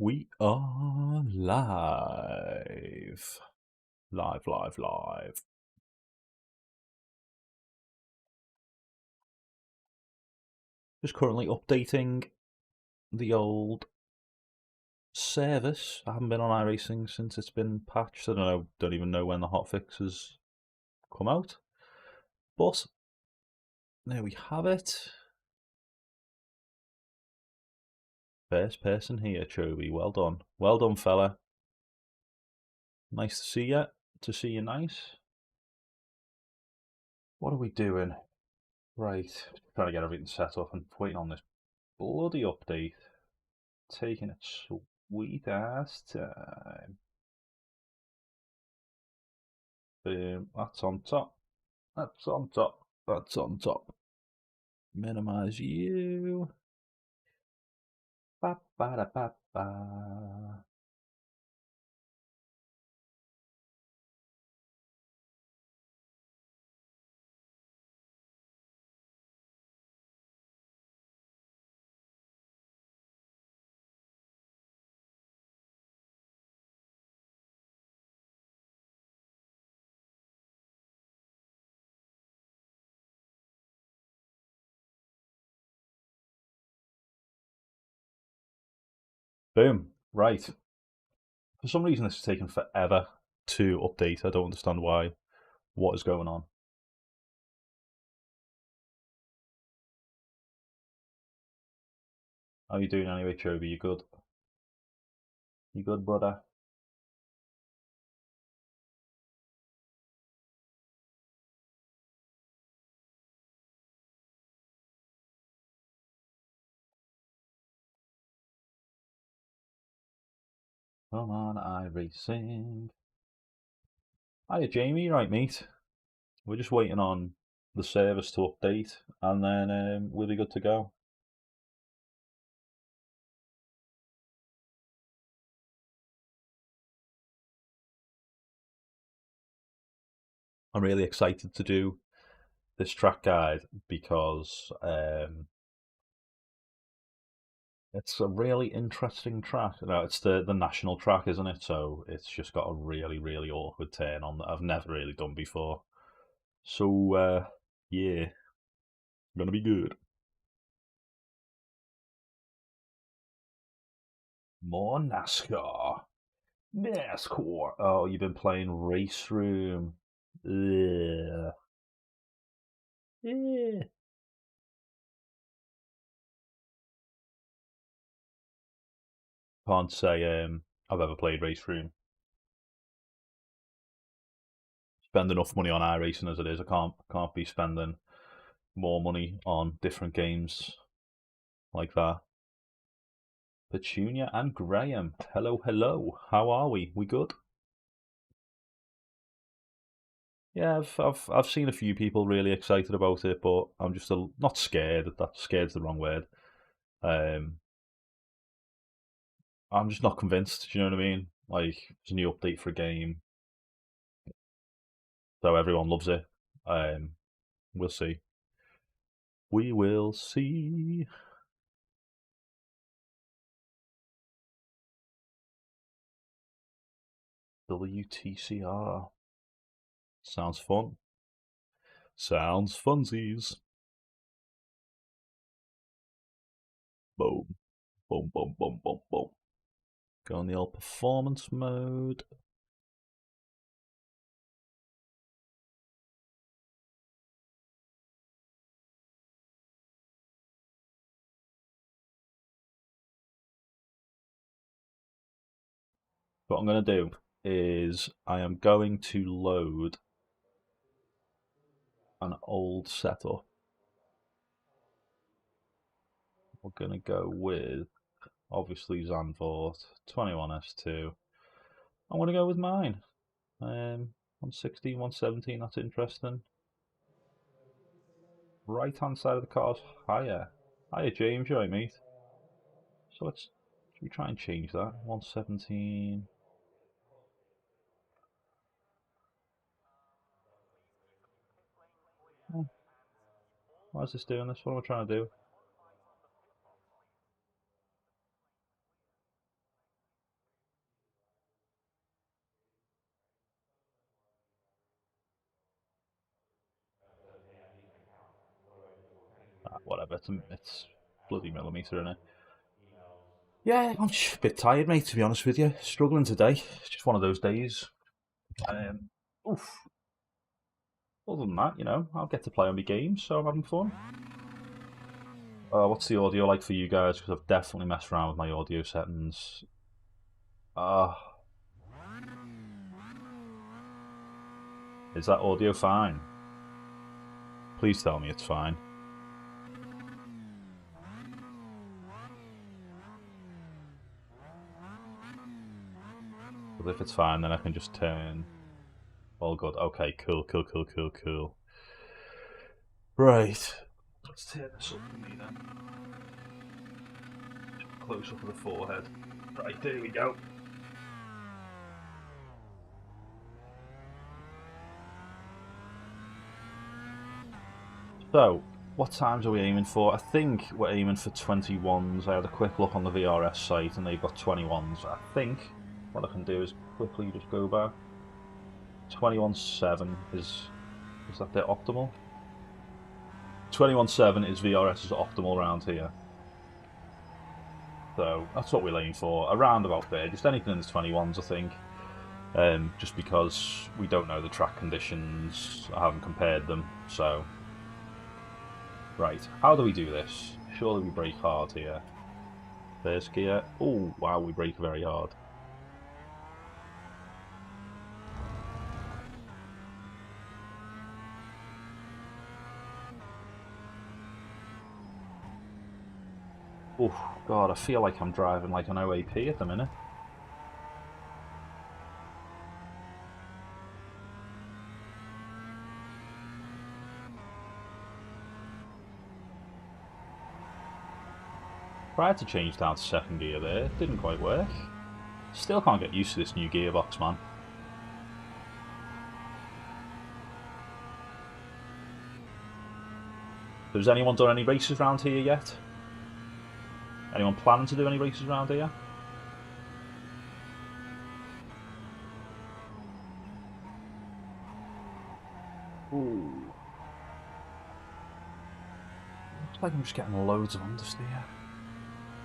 We are live. Live, live, live. Just currently updating the old service. I haven't been on iRacing since it's been patched. I don't even know when the hotfixes come out. But there we have it. First person here, Choby. Well done. Well done, fella. Nice to see you. To see you nice. What are we doing? Right. Trying to get everything set up and waiting on this bloody update. Taking its sweet ass time. Boom. That's on top. That's on top. That's on top. Minimize you. Ba ba da ba ba. Boom. Right. For some reason, this is taking forever to update. I don't understand why. What is going on? How you doing anyway, Choby? You good? You good, brother? Come on, iRacing. Hiya, Jamie. Right, mate. We're just waiting on the service to update, and then we'll be good to go. I'm really excited to do this track guide because it's a really interesting track. No, it's the national track, isn't it? So it's just got a really, really awkward turn on that I've never really done before. So yeah, gonna be good. More NASCAR. NASCAR. Oh, you've been playing Race Room. Ugh. Yeah. Can't say I've ever played Race Room. Spend enough money on iRacing as it is. I can't be spending more money on different games like that. Petunia and Graham. Hello, hello. How are we? We good? Yeah, I've seen a few people really excited about it, but I'm just not scared. That scared's the wrong word. Um, I'm just not convinced. Do you know what I mean? Like, it's a new update for a game, so everyone loves it. We'll see. We will see. WTCR. Sounds fun. Sounds funsies. Boom, boom, boom, boom, boom, boom. Go on the old performance mode. What I'm going to do is I am going to load an old setup. We're going to go with, obviously, Zandvoort, 21S2. I'm going to go with mine. 116, 117, that's interesting. Right hand side of the car's higher. Hiya, James, you right, mate? So should we try and change that? 117. Oh, why is this doing this? What am I trying to do? whatever. It's bloody millimetre, innit? Yeah, I'm just a bit tired, mate, to be honest with you. Struggling today. It's just one of those days. Oof. Other than that, I'll get to play on my games, so I'm having fun. What's the audio like for you guys? Because I've definitely messed around with my audio settings. Is that audio fine? Please tell me it's fine. Because if it's fine, then I can just turn... All good. Okay, cool. Right. Let's turn this up for me then. Close up of the forehead. Right, there we go. So, what times are we aiming for? I think we're aiming for 21s. I had a quick look on the VRS site and they've got 21s. I think what I can do is quickly just go back. 21.7 is that their optimal? 21.7 is VRS's optimal around here. So that's what we're aiming for, around about there. Just anything in the 21s, I think. Just because we don't know the track conditions, I haven't compared them, so... Right, how do we do this? Surely we brake hard here. First gear. Oh, wow, we brake very hard. Oh, God, I feel like I'm driving like an OAP at the minute. Tried to change down to second gear there, it didn't quite work. Still can't get used to this new gearbox, man. Has anyone done any races around here yet? Anyone planning to do any races around here? Ooh. Looks like I'm just getting loads of understeer.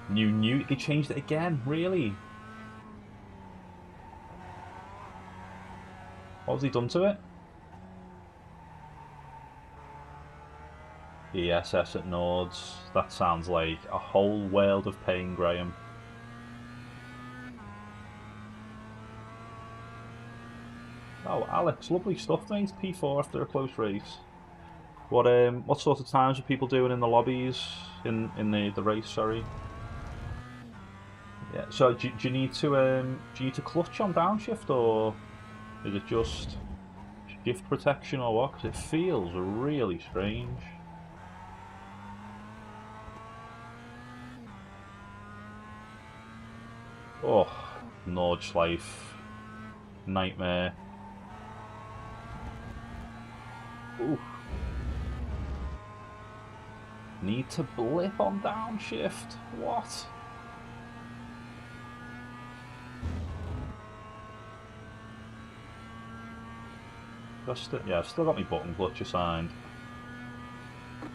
New, they changed it again, really? What has he done to it? ESS at Nords. That sounds like a whole world of pain, Graham. Oh, Alex, lovely stuff, mate. P4 after a close race. What sort of times are people doing in the lobbies in the race? Sorry. Yeah. So do you need to clutch on downshift, or is it just shift protection, or what? Because it feels really strange. Oh, Nordschleife. Nightmare. Ooh. Need to blip on downshift. What? Yeah, I've still got my button clutch assigned.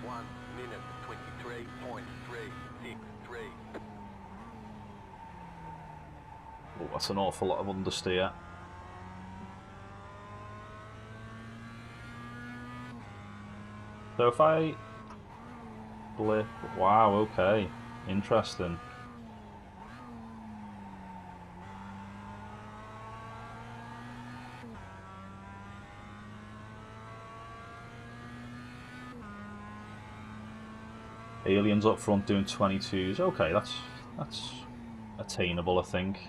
1 minute 23.363. Oh, that's an awful lot of understeer. So if I blip, wow, okay, interesting. Aliens up front doing 22s. Okay, that's attainable, I think.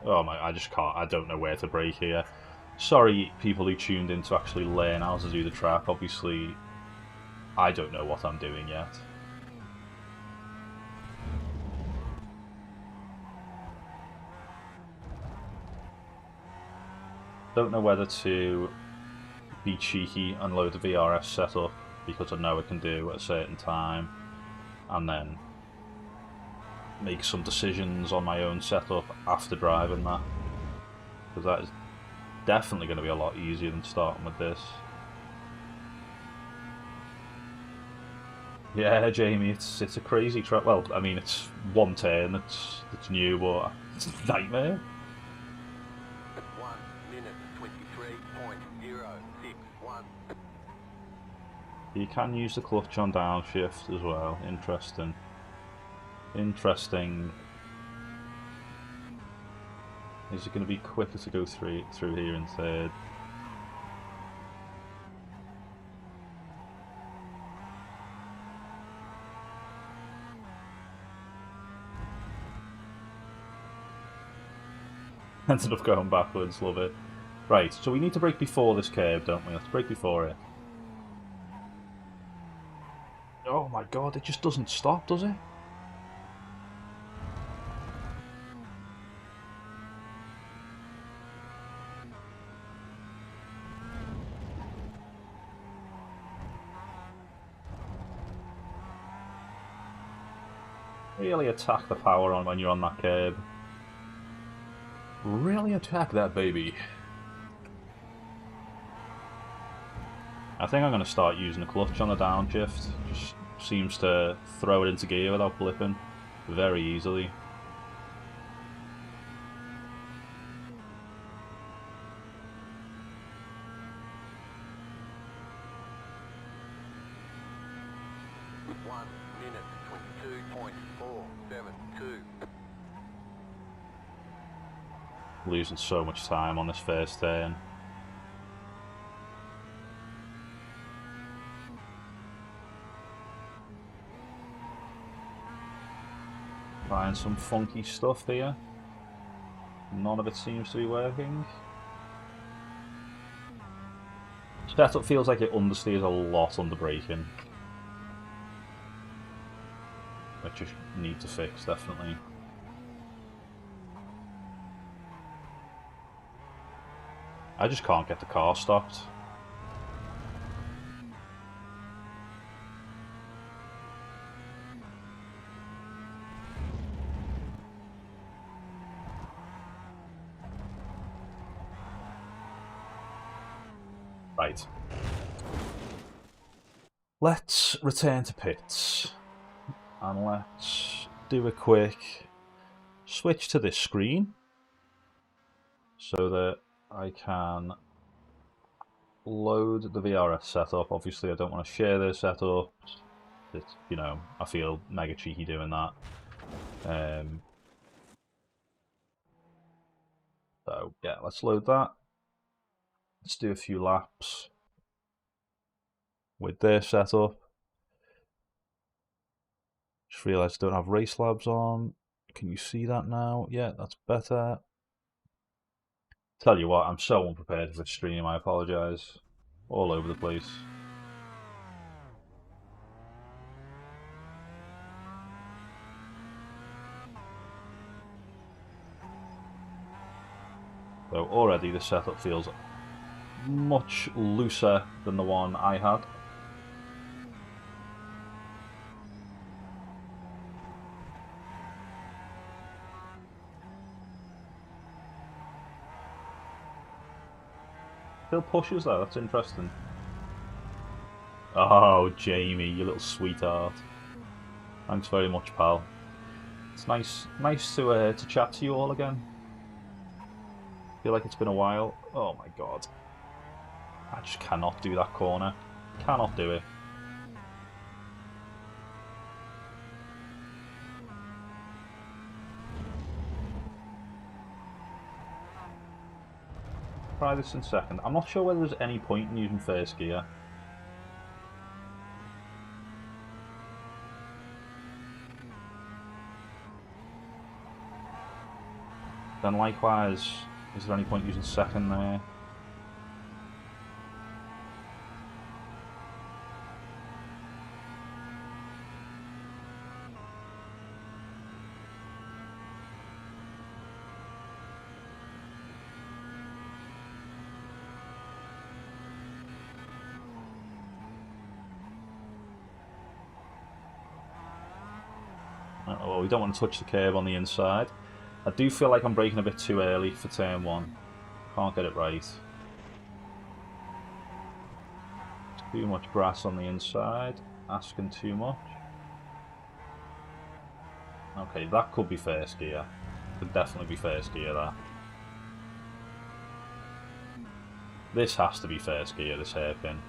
Oh my, I just can't. I don't know where to brake here. Sorry, people who tuned in to actually learn how to do the track. Obviously, I don't know what I'm doing yet. Don't know whether to be cheeky and load the VRS setup because I know I can do at a certain time, and then make some decisions on my own setup after driving that, because that is definitely going to be a lot easier than starting with this. Yeah, Jamie, it's a crazy track. Well, I mean, it's one turn that's new, but it's a nightmare. 1 minute 23.061. You can use the clutch on downshift as well. Interesting. Interesting. Is it going to be quicker to go through here in third? Ended up going backwards, love it. Right, so we need to brake before this curve, don't we? Let's brake before it. Oh my god, it just doesn't stop, does it? Really attack the power on when you're on that curb. Really attack that baby. I think I'm going to start using the clutch on the downshift. Just seems to throw it into gear without blipping very easily. One minute 22.472. Losing so much time on this first turn. Trying some funky stuff here. None of it seems to be working. Setup feels like it understeers a lot under braking, which I need to fix, definitely. I just can't get the car stopped. Right. Let's return to pits. And let's do a quick switch to this screen so that I can load the VRS setup. Obviously, I don't want to share this setup. It's, you know, I feel mega cheeky doing that. So yeah, let's load that. Let's do a few laps with their setup. Just realised I don't have race labs on. Can you see that now? Yeah, that's better. Tell you what, I'm so unprepared for the stream, I apologise. All over the place. So already the setup feels much looser than the one I had. Still pushes though, that's interesting. Oh, Jamie, you little sweetheart. Thanks very much, pal. It's nice to chat to you all again. Feel like it's been a while. Oh my god. I just cannot do that corner. Cannot do it. Try this in second. I'm not sure whether there's any point in using first gear. Then likewise, is there any point using second there? Well, we don't want to touch the curb on the inside. I do feel like I'm braking a bit too early for turn one. Can't get it right. Too much brass on the inside. asking too much? Okay, that could be first gear. Could definitely be first gear, that. This has to be first gear, this hairpin.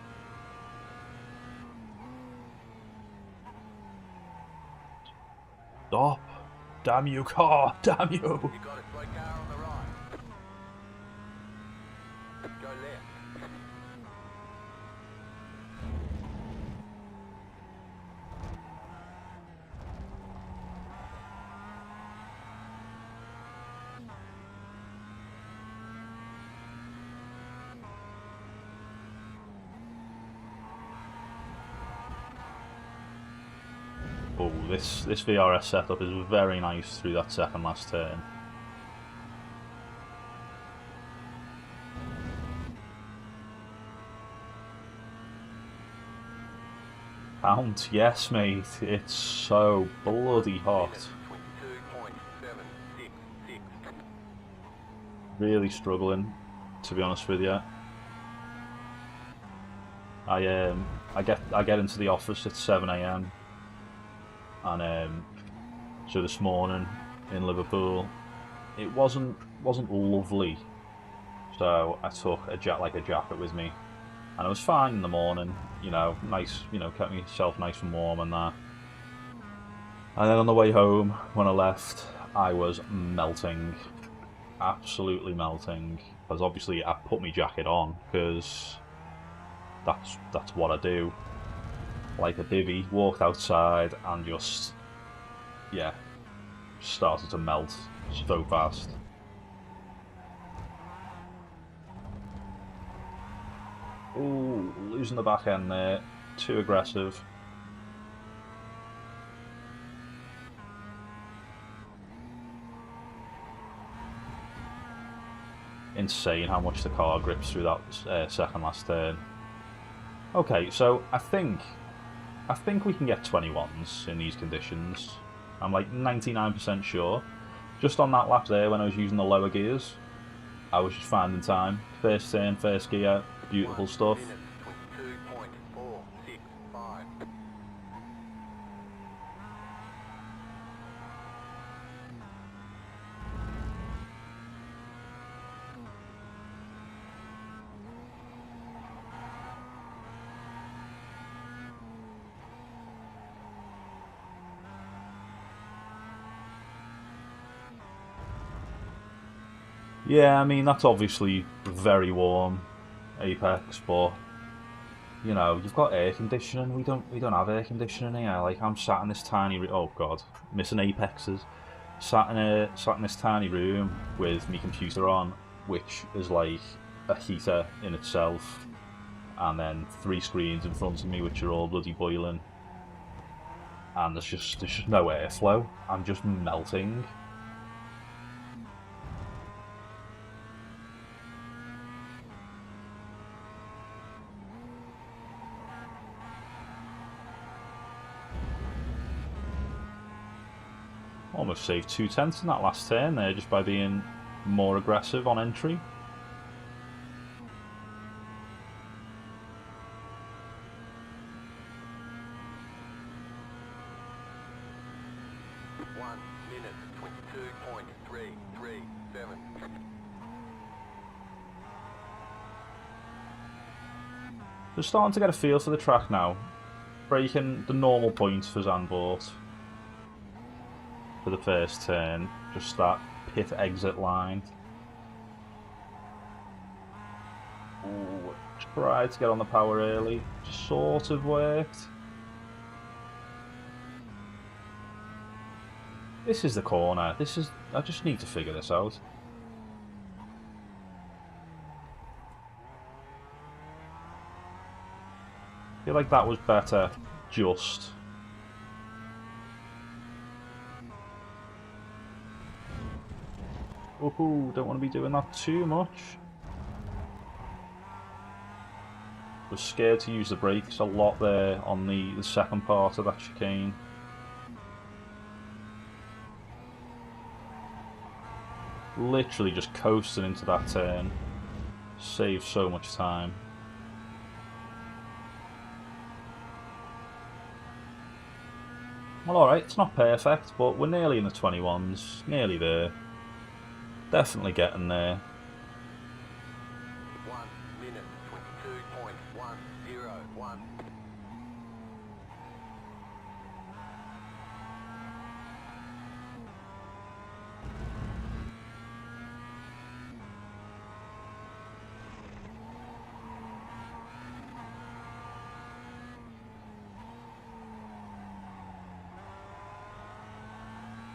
Stop! Damn you, car! Damn you! You got it. Slow car on the right. Go left. Oh, this VRS setup is very nice through that second last turn. Count, yes mate, it's so bloody hot. 22.766. Really struggling, to be honest with you. I get into the office at 7 AM, and so this morning in Liverpool, it wasn't lovely. So I took a jacket with me, and it was fine in the morning. You know, nice. You know, kept myself nice and warm and that. And then on the way home, when I left, I was melting, absolutely melting. Because obviously I put my jacket on because that's what I do. Like a divvy, walked outside and just, yeah, started to melt so fast. Ooh, losing the back end there, too aggressive. Insane how much the car grips through that second last turn. Okay, so I think we can get 21s in these conditions. I'm like 99% sure. Just on that lap there when I was using the lower gears, I was just finding time. First turn, first gear, beautiful stuff. 22.465. Yeah, I mean that's obviously very warm, Apex, but you know you've got air conditioning. We don't have air conditioning here. Like I'm sat in this tiny oh god, missing Apexes. Sat in this tiny room with my computer on, which is like a heater in itself, and then 3 screens in front of me which are all bloody boiling, and there's just no airflow. I'm just melting. Almost saved 2/10 in that last turn there just by being more aggressive on entry. One minute, 22.337. Just starting to get a feel for the track now. Breaking the normal points for Zandvoort for the first turn, just that pit exit line. Ooh, tried to get on the power early, sort of worked. This is the corner. I just need to figure this out. I feel like that was better, just. Ooh, don't want to be doing that too much. Was scared to use the brakes a lot there on the second part of that chicane. Literally just coasting into that turn. Saved so much time. Well, alright, it's not perfect, but we're nearly in the 21s. Nearly there. Definitely getting there. 1 minute 22.101.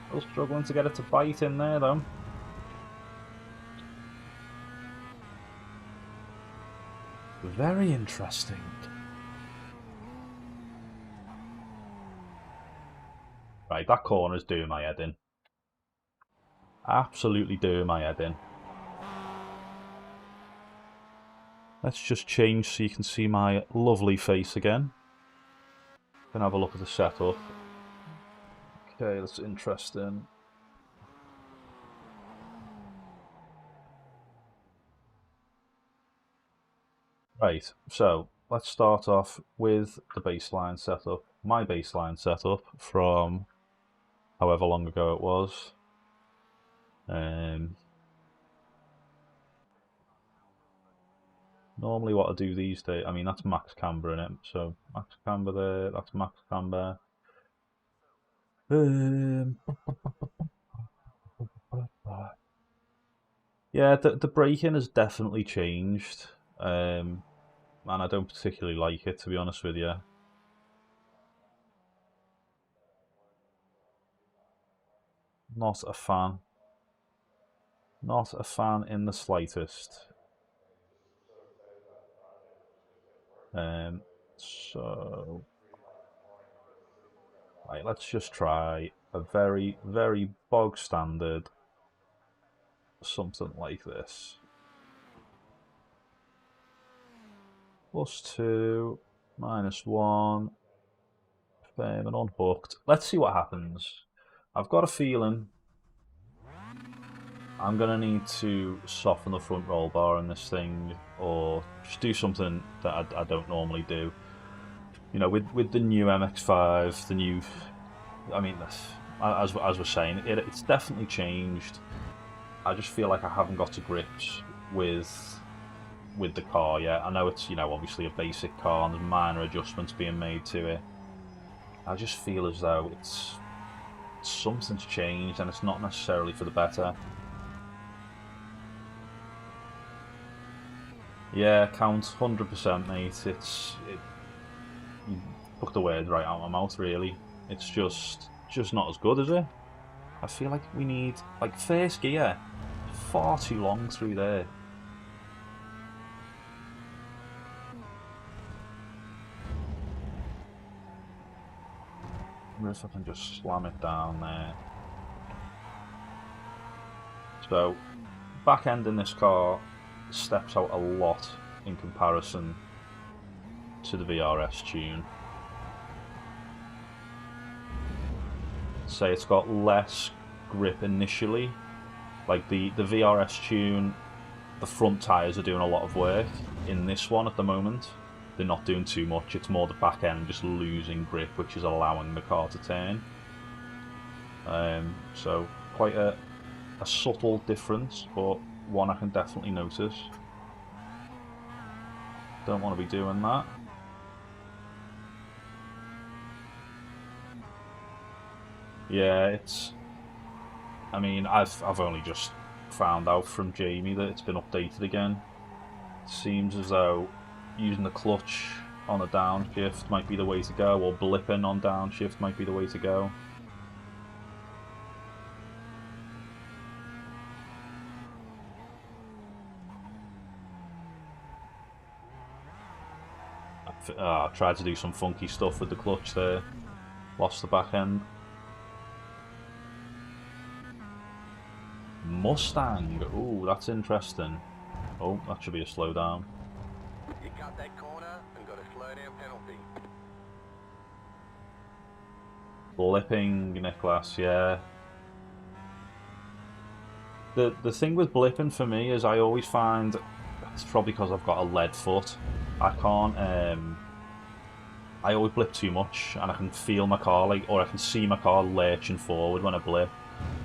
Still struggling to get it to bite in there, though. Very interesting. Right, that corner's doing my head in. Absolutely doing my head in. Let's just change so you can see my lovely face again. Can have a look at the setup. Okay, that's interesting. Right, so let's start off with the baseline setup. My baseline setup from however long ago it was. Normally what I do these days, I mean that's max camber in it, so max camber there, that's max camber. Yeah, the braking has definitely changed, and I don't particularly like it, to be honest with you. Not a fan. Not a fan in the slightest. Um, so, right, let's just try a very, very bog standard something like this. +2, -1, firm and unhooked. Let's see what happens. I've got a feeling I'm going to need to soften the front roll bar in this thing, or just do something that I don't normally do. You know, with the new MX5, the new, I mean, as we're saying, it's definitely changed. I just feel like I haven't got to grips with the car yet. I know it's, you know, obviously a basic car and there's minor adjustments being made to it. I just feel as though something's changed and it's not necessarily for the better. Yeah, count 100%, mate. You took the word right out of my mouth, really. It's just not as good, is it? I feel like we need, like, first gear, far too long through there. I wonder if I can just slam it down there. So, back end in this car steps out a lot in comparison to the VRS tune. Say it's got less grip initially. Like the VRS tune, the front tyres are doing a lot of work. In this one at the moment, they're not doing too much. It's more the back end just losing grip, which is allowing the car to turn. So quite a subtle difference, but one I can definitely notice. Don't want to be doing that. Yeah, it's. I mean, I've only just found out from Jamie that it's been updated again. It seems as though using the clutch on a downshift might be the way to go, or blipping on downshift might be the way to go. I tried to do some funky stuff with the clutch there. Lost the back end. Mustang. Ooh, that's interesting. Oh, that should be a slowdown. You cut that corner and got a slow down penalty. Blipping, Nicholas, yeah. The thing with blipping for me is I always find it's probably because I've got a lead foot. I I always blip too much, and I can feel my car, like, or I can see my car lurching forward when I blip.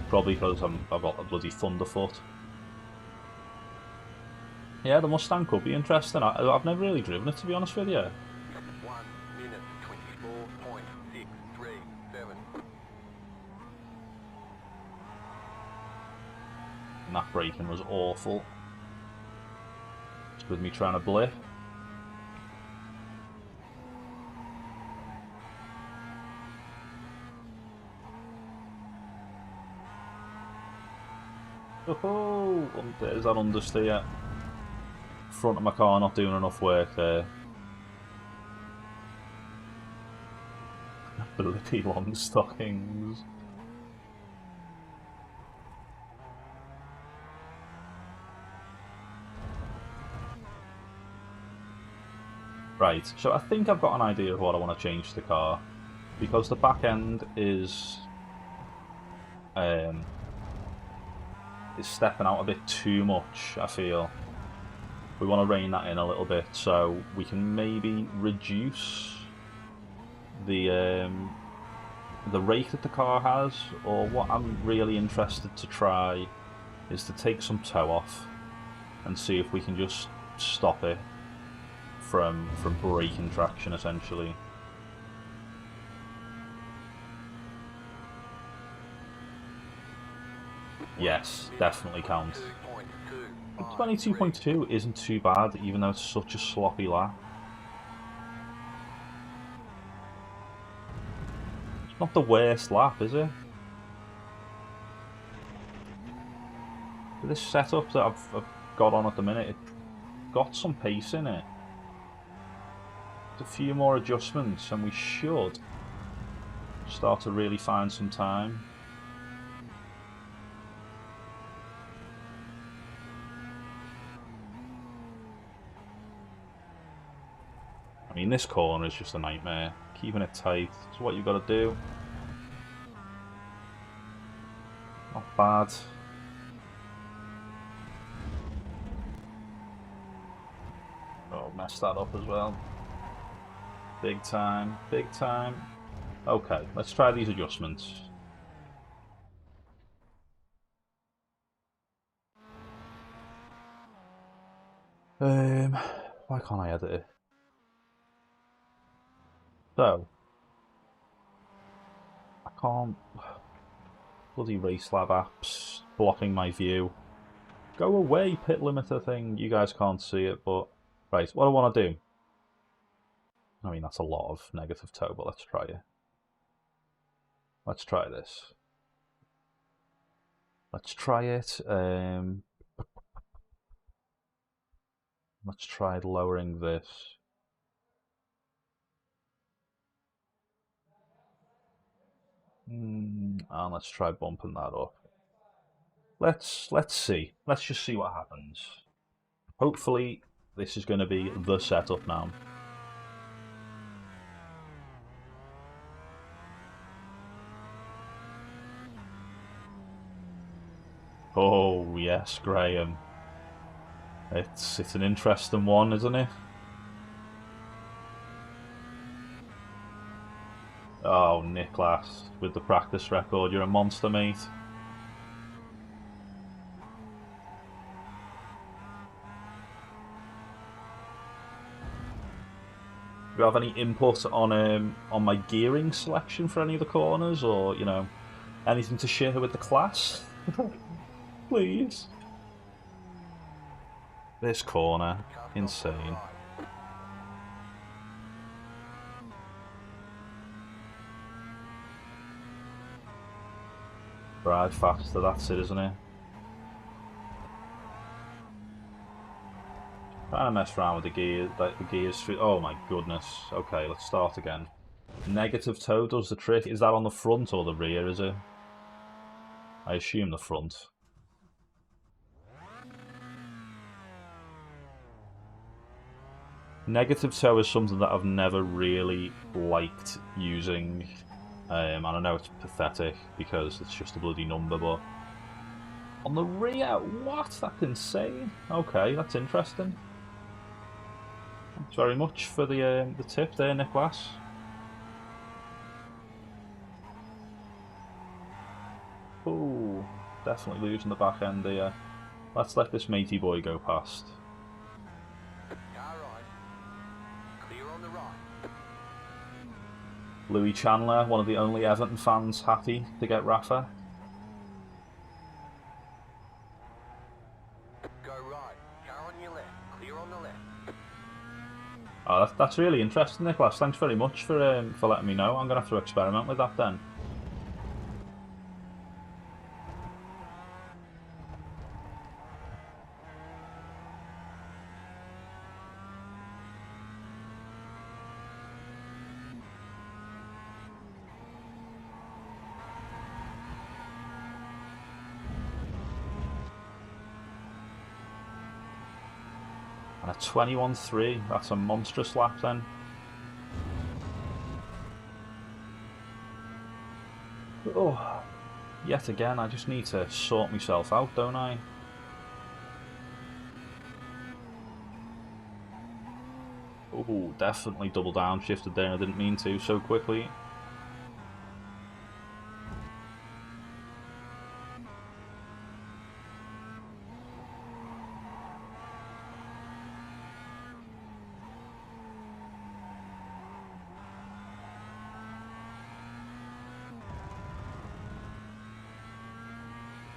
Probably because I've got a bloody Thunderfoot. Yeah, the Mustang could be interesting. I've never really driven it, to be honest with you. 1 minute 24.637. And that braking was awful. Just with me trying to blip. Oh, there's that understeer. Front of my car not doing enough work there. Bloody long stockings. Right, so I think I've got an idea of what I want to change to the car. Because the back end is stepping out a bit too much, I feel. We want to rein that in a little bit, so we can maybe reduce the rake that the car has, or what I'm really interested to try is to take some toe off and see if we can just stop it from braking traction, essentially. Yes, definitely count. 22.2 isn't too bad, even though it's such a sloppy lap. It's not the worst lap, is it? For this setup that I've got on at the minute, it's got some pace in it. A few more adjustments and we should start to really find some time. I mean, this corner is just a nightmare. Keeping it tight is what you've got to do. Not bad. Oh, messed that up as well. Big time, big time. Okay, let's try these adjustments. Why can't I edit it? So, I can't. Bloody Race Lab apps blocking my view. Go away, pit limiter thing. You guys can't see it, but right. What I want to do. I mean, that's a lot of negative toe, but let's try it. Let's try this. Let's try it. Let's try lowering this. And let's try bumping that up. Let's see. Let's just see what happens. Hopefully, this is going to be the setup now. Oh yes, Graham. It's an interesting one, isn't it? Oh, Niklas, with the practice record, you're a monster, mate. Do you have any input on my gearing selection for any of the corners, or you know, anything to share with the class? Please. This corner, insane. Ride faster, that's it, isn't it? Trying to mess around with the gears, like the gears. Oh my goodness. Okay, let's start again. Negative toe does the trick. Is that on the front or the rear, is it? I assume the front. Negative toe is something that I've never really liked using. And I know it's pathetic because it's just a bloody number, but on the rear, what? That's insane. Okay, that's interesting. Thanks very much for the tip there, Niklas. Definitely losing the back end here. Let's let this matey boy go past. Car right. Clear on the right. Louis Chandler, one of the only Everton fans happy to get Rafa. Go right. Car on your left. Clear on the left. Oh, that's really interesting, Nicholas. Thanks very much for letting me know. I'm going to have to experiment with that then. And a 21.3, that's a monstrous lap then. Oh, yet again, I just need to sort myself out, don't I? Oh, definitely double downshifted there, I didn't mean to so quickly.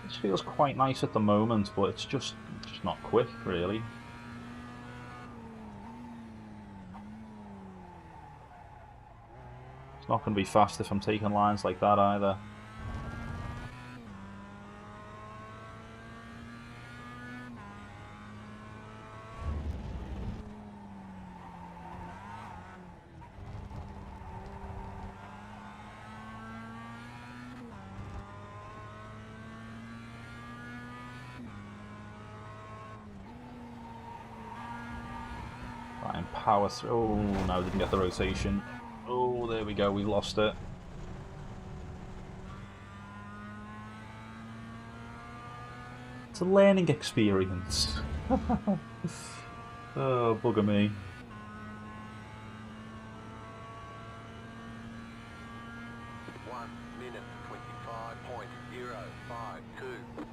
This feels quite nice at the moment, but it's just not quick, really. It's not going to be fast if I'm taking lines like that either. Try and power through. Oh, no, didn't get the rotation. Oh, there we go, we lost it. It's a learning experience. Oh, bugger me. One minute 25.052.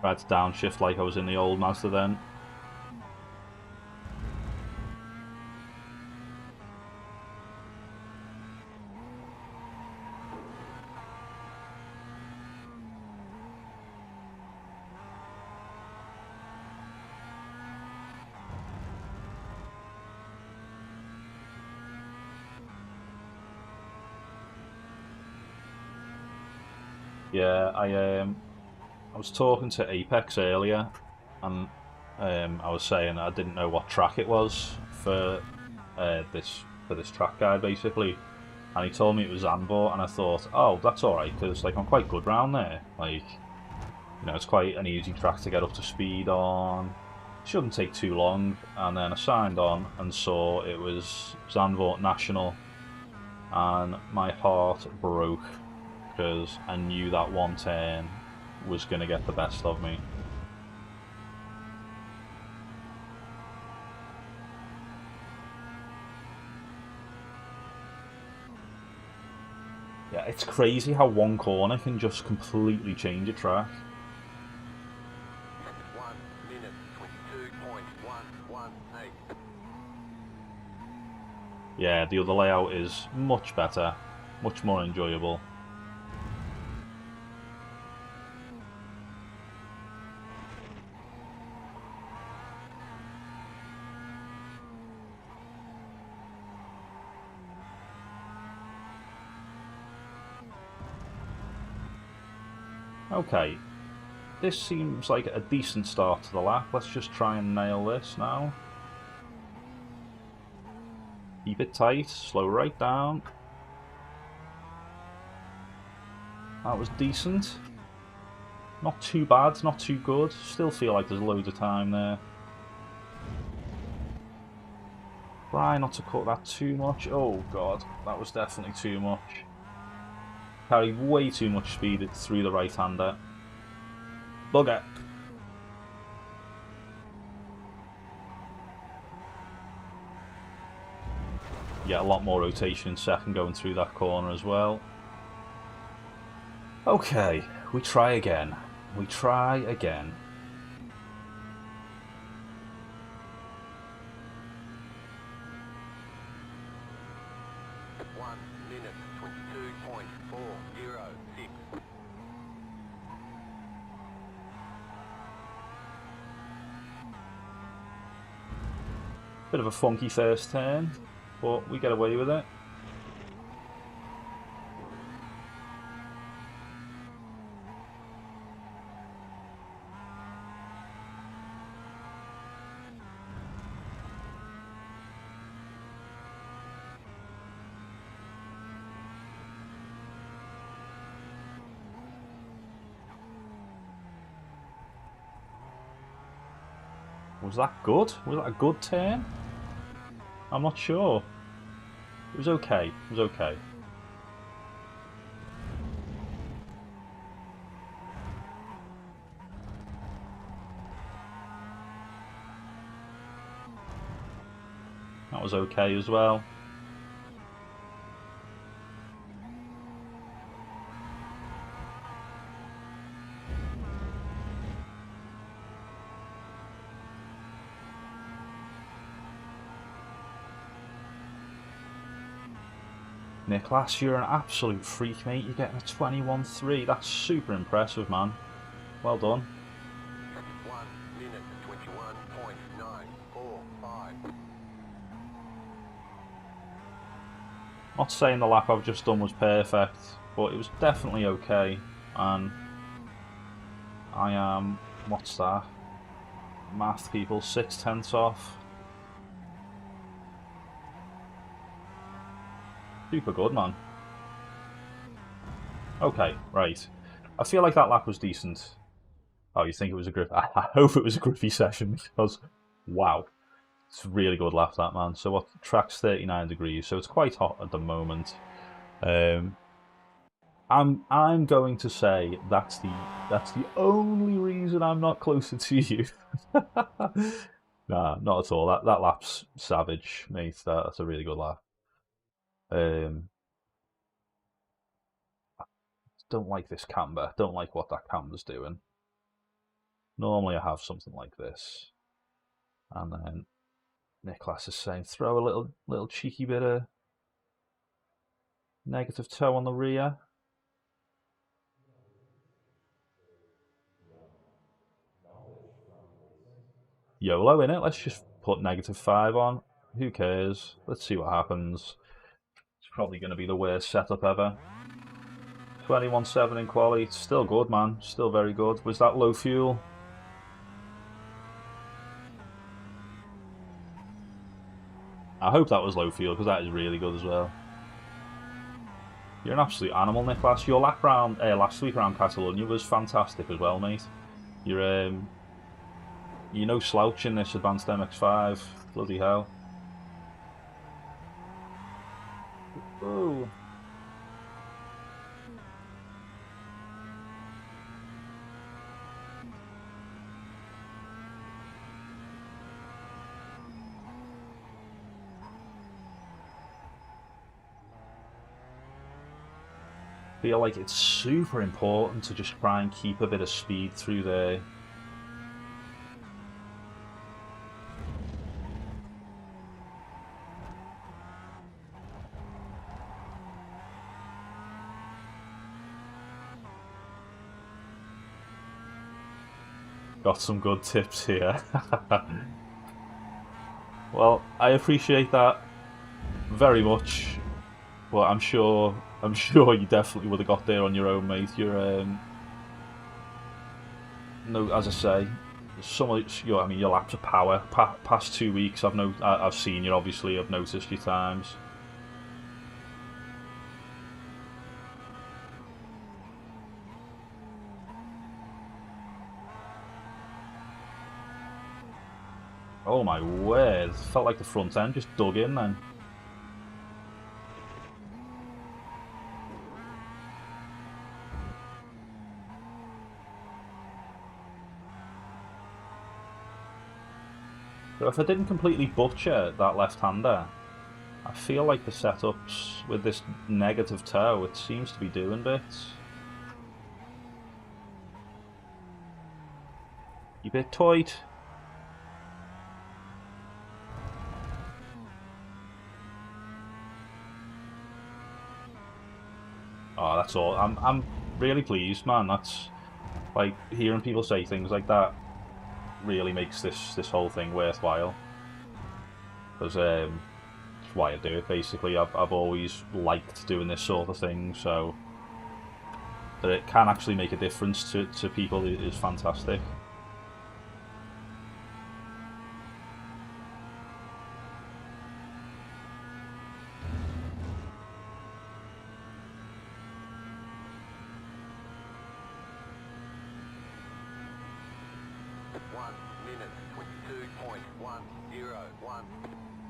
I had to downshift like I was in the old Mazda then. Yeah, I was talking to Apex earlier, and I was saying I didn't know what track it was for this track guide basically, and he told me it was Zandvoort, and I thought, oh, that's all right, because like I'm quite good round there, like, you know, it's quite an easy track to get up to speed on. Shouldn't take too long, and then I signed on and saw it was Zandvoort National, and my heart broke because I knew that 110 was going to get the best of me. Yeah, it's crazy how one corner can just completely change a track. 1 minute 22.118. Yeah, the other layout is much better, much more enjoyable. Okay, this seems like a decent start to the lap. Let's just try and nail this now. Keep it tight, slow right down. That was decent. Not too bad, not too good. Still feel like there's loads of time there. Try not to cut that too much. Oh god, that was definitely too much. Carried way too much speed through the right-hander. Bugger. Yeah, a lot more rotation in second going through that corner as well. Okay, we try again. We try again. At 1 minute 22.406. Bit of a funky first turn, but we get away with it. Was that good? Was that a good turn? I'm not sure. It was okay. It was okay. That was okay as well. Nicholas, you're an absolute freak, mate. You're getting a 21.3. That's super impressive, man. Well done. 1 minute 21.945. Not saying the lap I've just done was perfect, but it was definitely okay. And I am, what's that? Math people, 6/10 off. Super good, man. Okay, right. I feel like that lap was decent. Oh, you think it was a grip? I hope it was a grippy session because, wow, it's a really good lap, that, man. So what? Track's 39 degrees, so it's quite hot at the moment. I'm going to say that's the only reason I'm not closer to you. Nah, not at all. That lap's savage, mate. That's a really good lap. Don't like this camber. Don't like what that camber's doing. Normally I have something like this. And then Nicholas is saying throw a little cheeky bit of negative toe on the rear. YOLO in it. Let's just put -5 on. Who cares? Let's see what happens. It's probably going to be the worst setup ever. 21.7 in quali. It's still good, man. Still very good. Was that low fuel? I hope that was low fuel because that is really good as well. You're an absolute animal, Nicholas. Your lap round last week around Catalonia was fantastic as well, mate. You're no slouch in this advanced MX5. Bloody hell. Oh. Feel like it's super important to just try and keep a bit of speed through there. Got some good tips here. Well, I appreciate that very much, but I'm sure you definitely would have got there on your own, mate. You're no, as I say, your laps of power. Past 2 weeks, I've seen you. Obviously, I've noticed your times. Oh my word! Felt like the front end just dug in then. So if I didn't completely butcher that left-hander, I feel like the setups with this negative toe, it seems to be doing bits. You bit tight. Oh, that's all. I'm really pleased, man. That's like hearing people say things like that really makes this whole thing worthwhile. Because it's why I do it. Basically, I've always liked doing this sort of thing. So that it can actually make a difference to people is fantastic.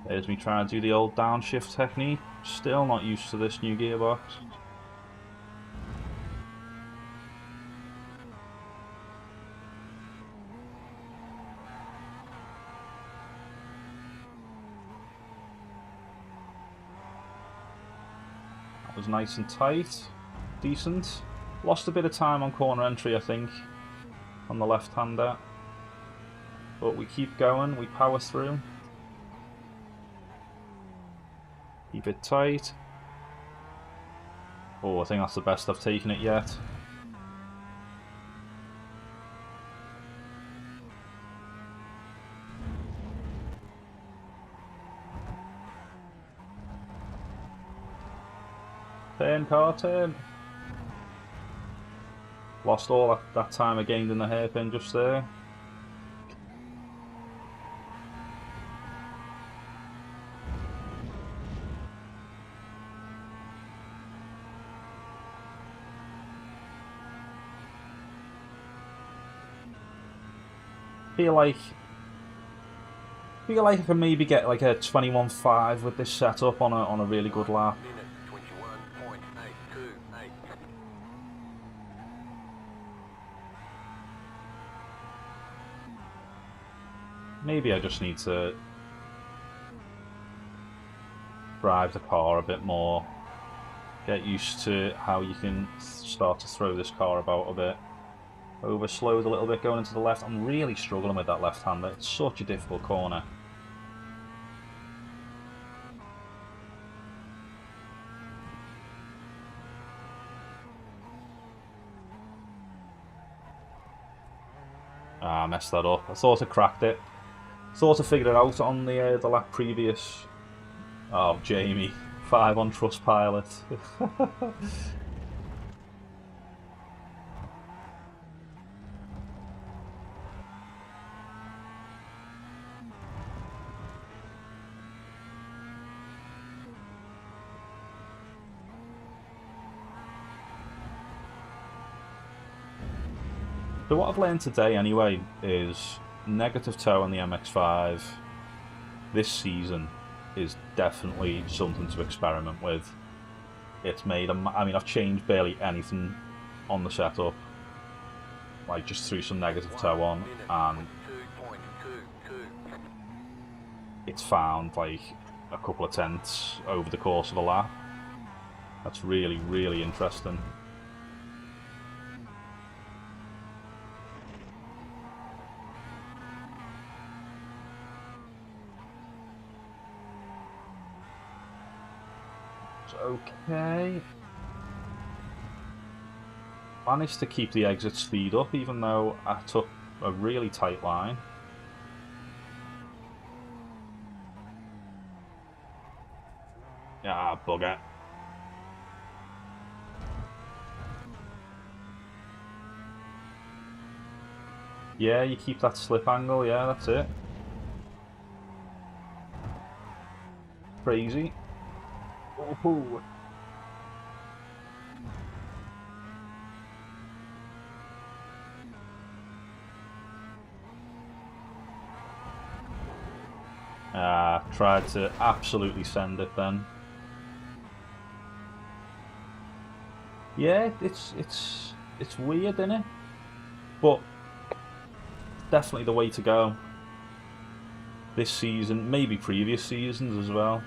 There's me trying to do the old downshift technique. Still not used to this new gearbox. That was nice and tight. Decent. Lost a bit of time on corner entry, I think, on the left-hander. But we keep going, we power through. Keep it tight. Oh, I think that's the best I've taken it yet. Turn, car, turn. Lost all that time I gained in the hairpin just there. Feel like I can maybe get like a 21.5 with this setup on a really good lap. Maybe I just need to drive the car a bit more. Get used to how you can start to throw this car about a bit. Over slowed a little bit going into the left. I'm really struggling with that left hander. It's such a difficult corner. Ah, I messed that up. I thought I cracked it. Thought I figured it out on the lap previous. Oh, Jamie. 5 on Trustpilot. So what I've learned today anyway is negative toe on the MX5 this season is definitely something to experiment with. It's made I mean, I've changed barely anything on the setup, like just threw some negative toe on, and it's found like a couple of tenths over the course of a lap. That's really, really interesting. Okay. Managed to keep the exit speed up even though I took a really tight line. Ah, bugger. Yeah, you keep that slip angle, yeah, that's it. Crazy. Oh. Tried to absolutely send it then. Yeah, it's weird, isn't it? But definitely the way to go. This season, maybe previous seasons as well.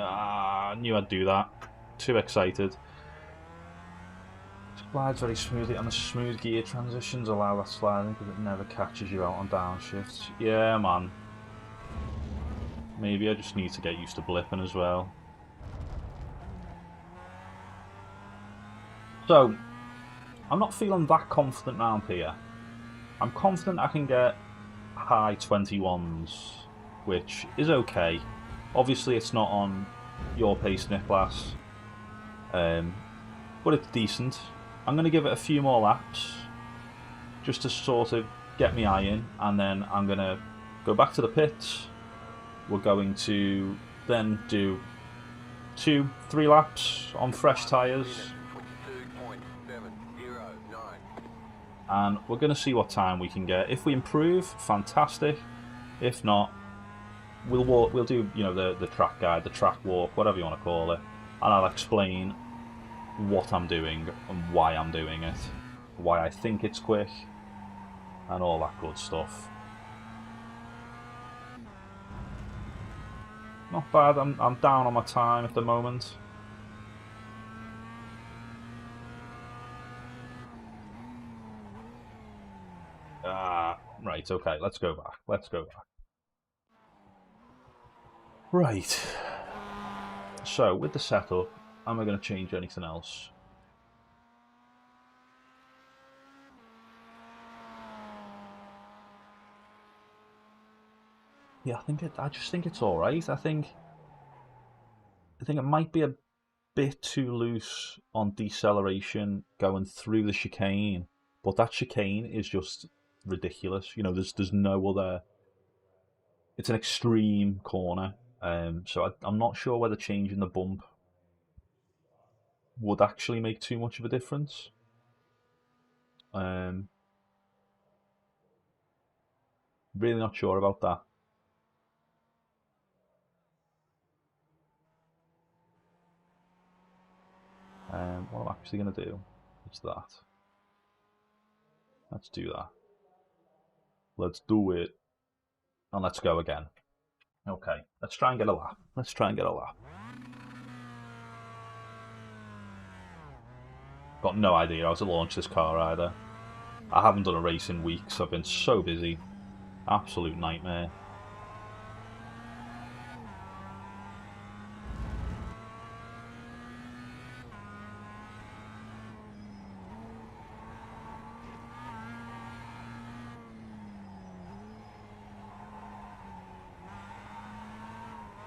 I knew I'd do that. Too excited. Slides very smoothly, and the smooth gear transitions allow that sliding because it never catches you out on downshifts. Yeah, man. Maybe I just need to get used to blipping as well. So, I'm not feeling that confident round here. I'm confident I can get high 21s, which is okay. Obviously, it's not on your pace, Nicholas, but it's decent. I'm going to give it a few more laps just to sort of get me eye in, and then I'm going to go back to the pits. We're going to then do 2-3 laps on fresh tyres, and we're going to see what time we can get. If we improve, fantastic. If not, we'll walk. We'll do, you know, the track guide, the track walk, whatever you want to call it, and I'll explain what I'm doing and why I'm doing it, why I think it's quick, and all that good stuff. Not bad. I'm down on my time at the moment. Right, okay, let's go back. Let's go back. Right. So, with the setup, am I going to change anything else? Yeah, I just think it's all right. I think it might be a bit too loose on deceleration going through the chicane, but that chicane is just ridiculous. You know, there's no other. It's an extreme corner, so I'm not sure whether changing the bump would actually make too much of a difference. Really not sure about that. What I'm actually going to do is that. Let's do that. Let's do it. And let's go again. Okay, let's try and get a lap. Let's try and get a lap. Got no idea how to launch this car either. I haven't done a race in weeks. I've been so busy. Absolute nightmare.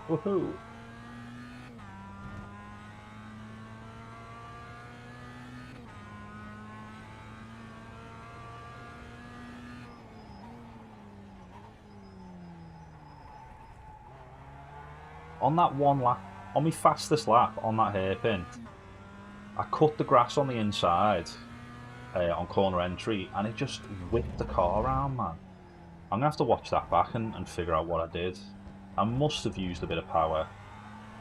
Woohoo! On that one lap, on my fastest lap on that hairpin, I cut the grass on the inside on corner entry, and it just whipped the car around, man. I'm going to have to watch that back and figure out what I did. I must have used a bit of power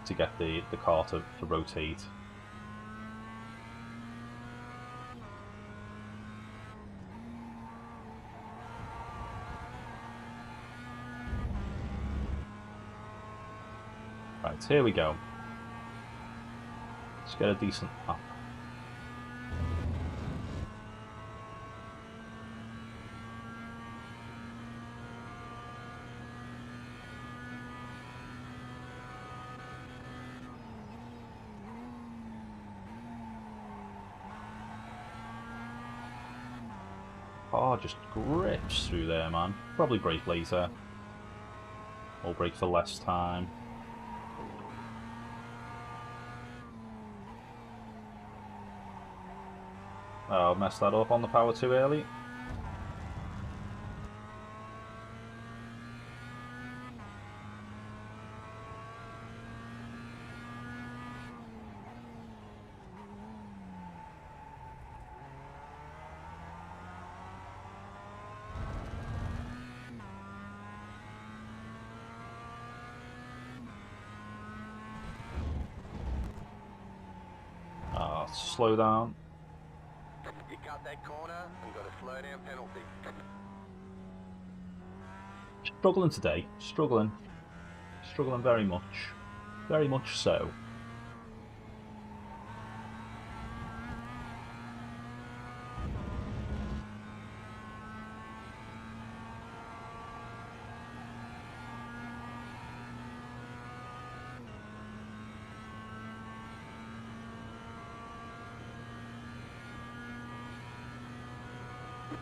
to get the car to rotate. Right, here we go. Let's get a decent lap. Car just grips through there, man. Probably brake later. Or brake for less time. Oh, messed that up on the power too early. Slow down. You cut that corner and got a slow down penalty. Struggling today. Struggling very much. Very much so.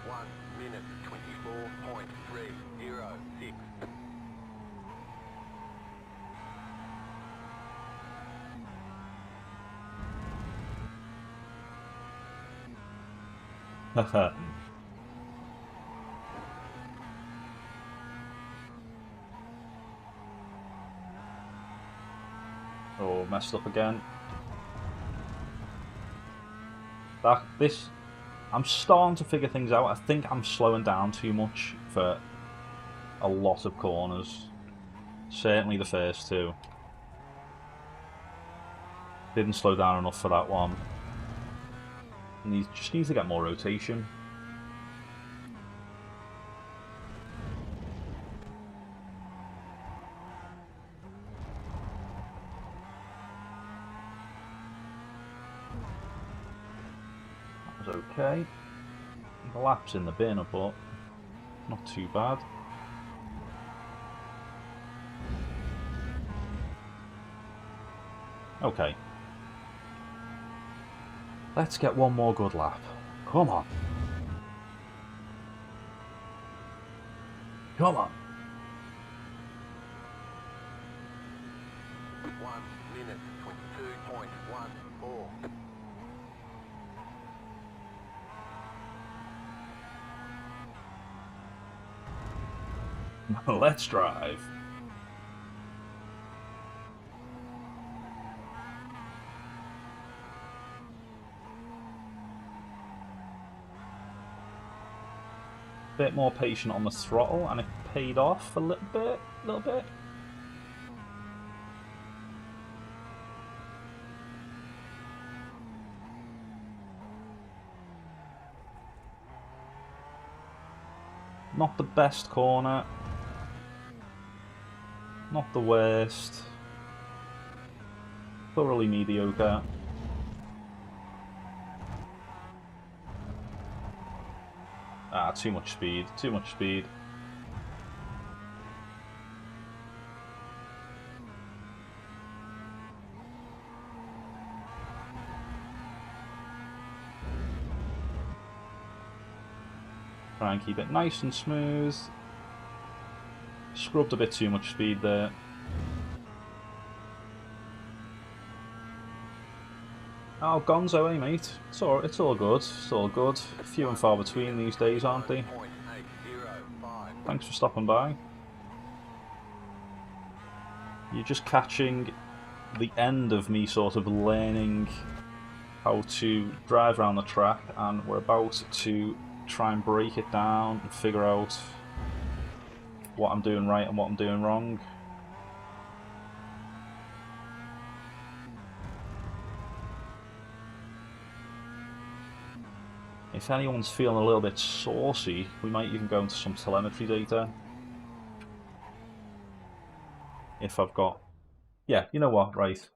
One minute 24.306. Oh, messed up again. I'm starting to figure things out. I think I'm slowing down too much for a lot of corners. Certainly the first two. Didn't slow down enough for that one. Just needs to get more rotation. That was okay. The lap's in the bin, but not too bad. Okay. Let's get one more good lap. Come on. Come on. 1 minute 22.14. Let's drive. Bit more patient on the throttle, and it paid off a little bit. Not the best corner. Not the worst. Thoroughly mediocre. Ah, too much speed. Too much speed. Try and keep it nice and smooth. Scrubbed a bit too much speed there. Oh, gonzo, eh, mate? It's all good. It's all good. Few and far between these days, aren't they? 0.805. Thanks for stopping by. You're just catching the end of me sort of learning how to drive around the track, and we're about to try and break it down and figure out what I'm doing right and what I'm doing wrong. If anyone's feeling a little bit saucy, we might even go into some telemetry data. If I've got... Yeah, you know what, right.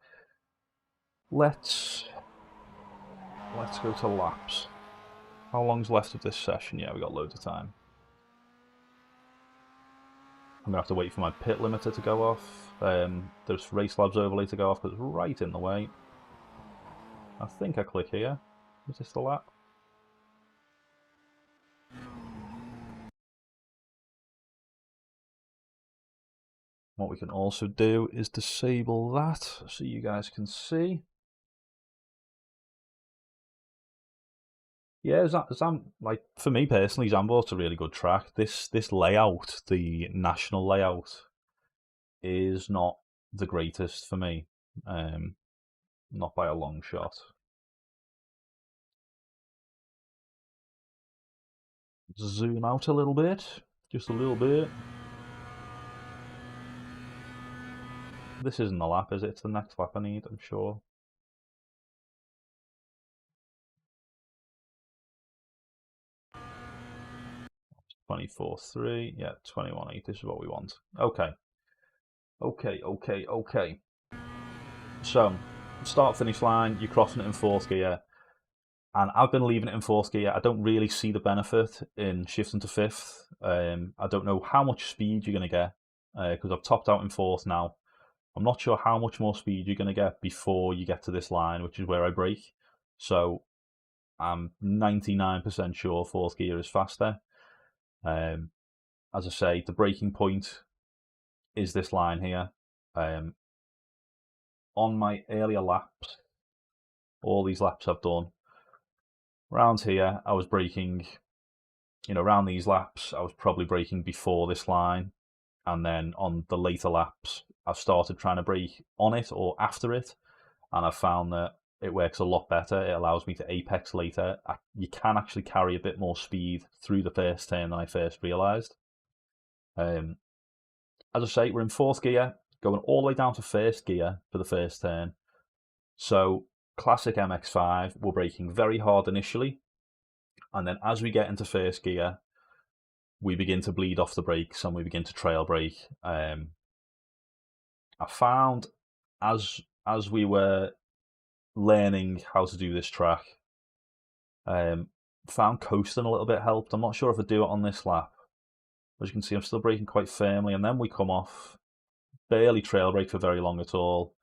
Let's go to laps. How long's left of this session? Yeah, we got loads of time. I'm going to have to wait for my pit limiter to go off. There's Race Labs overlay to go off because it's right in the way. I think I click here. Is this the lap? What we can also do is disable that so you guys can see. Yeah, like for me personally, Zandvoort's a really good track. This layout, the national layout, is not the greatest for me. Not by a long shot. Zoom out a little bit, just a little bit. This isn't the lap, is it? It's the next lap I need, I'm sure. (24.3), yeah, 21.8. This is what we want. Okay. So, start finish line, you're crossing it in fourth gear, and I've been leaving it in fourth gear. I don't really see the benefit in shifting to fifth. I don't know how much speed you're going to get, because I've topped out in fourth now. I'm not sure how much more speed you're going to get before you get to this line, which is where I brake. So I'm 99% sure fourth gear is faster. As I say, the braking point is this line here. On my earlier laps, all these laps I've done, around here I was braking, around these laps I was probably braking before this line, and then on the later laps I've started trying to brake on it or after it, and I've found that it works a lot better. It allows me to apex later. You can actually carry a bit more speed through the first turn than I first realised. As I say, we're in fourth gear, going all the way down to first gear for the first turn. So, classic MX5, we're braking very hard initially, and then as we get into first gear, we begin to bleed off the brakes and we begin to trail brake. I found as we were learning how to do this track, found coasting a little bit helped. I'm not sure if I do it on this lap. As you can see, I'm still braking quite firmly, and then we come off, barely trail brake for very long at all,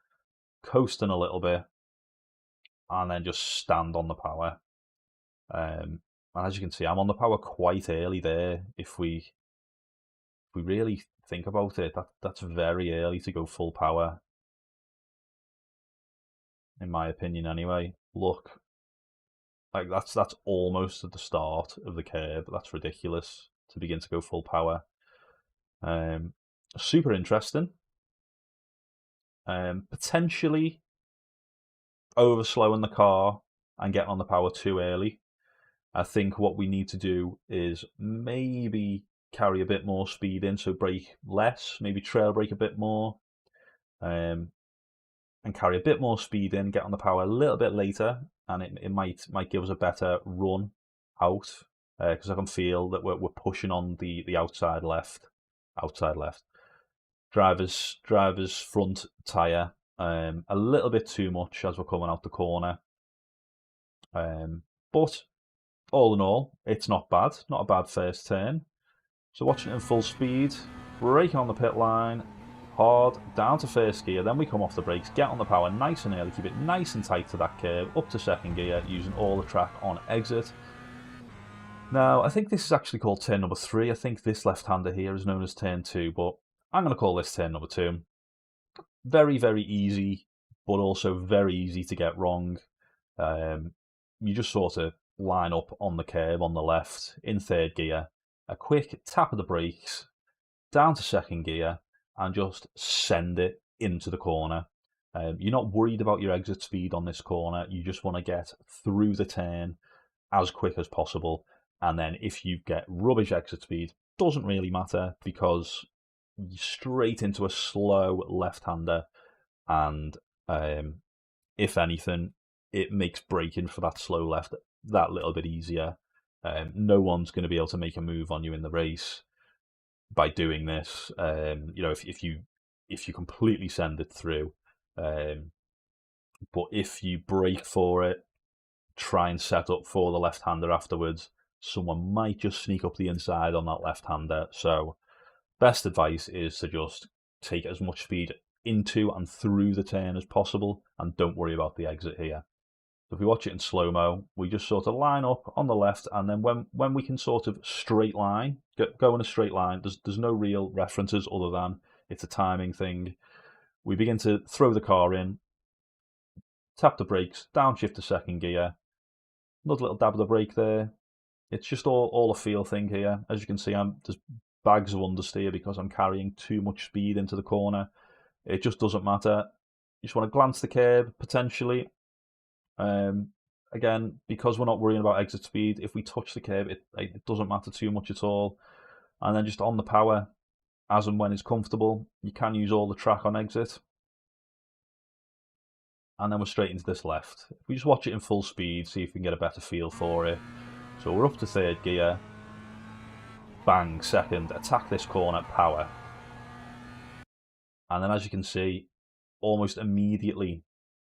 coasting a little bit, and then just stand on the power. And as you can see, I'm on the power quite early there. If we really think about it, that's very early to go full power, in my opinion anyway. Look, like that's almost at the start of the curve. That's ridiculous to begin to go full power. Super interesting. Potentially over slowing the car and getting on the power too early. I think what we need to do is maybe carry a bit more speed in, so brake less, maybe trail brake a bit more, and carry a bit more speed in, get on the power a little bit later, and it might give us a better run out, because I can feel that we're pushing on the outside left. Driver's front tyre a little bit too much as we're coming out the corner. But all in all, it's not bad. Not a bad first turn. So watching it in full speed, braking on the pit line, hard, down to first gear, then we come off the brakes, get on the power nice and early, keep it nice and tight to that curve, up to second gear, using all the track on exit. Now, I think this is actually called turn number 3. I think this left-hander here is known as turn 2, but I'm going to call this turn number 2. Very, very easy, but also very easy to get wrong. You just sort of line up on the curve on the left in third gear, a quick tap of the brakes, down to second gear, and just send it into the corner. You're not worried about your exit speed on this corner. You just want to get through the turn as quick as possible. And then if you get rubbish exit speed, doesn't really matter, because you're straight into a slow left-hander, and if anything, it makes braking for that slow left that little bit easier. No one's going to be able to make a move on you in the race by doing this. If you completely send it through, but if you brake for it, try and set up for the left-hander afterwards, someone might just sneak up the inside on that left-hander. So best advice is to just take as much speed into and through the turn as possible, and don't worry about the exit here. So if we watch it in slow-mo, we just sort of line up on the left, and then when we can sort of straight line, go in a straight line, there's no real references other than it's a timing thing. We begin to throw the car in, tap the brakes, downshift to second gear, another little dab of the brake there. It's just all a feel thing here. As you can see, there's bags of understeer because I'm carrying too much speed into the corner. It just doesn't matter. You just want to glance the curb, potentially. Again, because we're not worrying about exit speed, if we touch the curb, it doesn't matter too much at all. And then just on the power, as and when it's comfortable, you can use all the track on exit. And then we're straight into this left. If we just watch it in full speed, see if we can get a better feel for it. So we're up to third gear. Bang, second, attack this corner, power. And then as you can see, almost immediately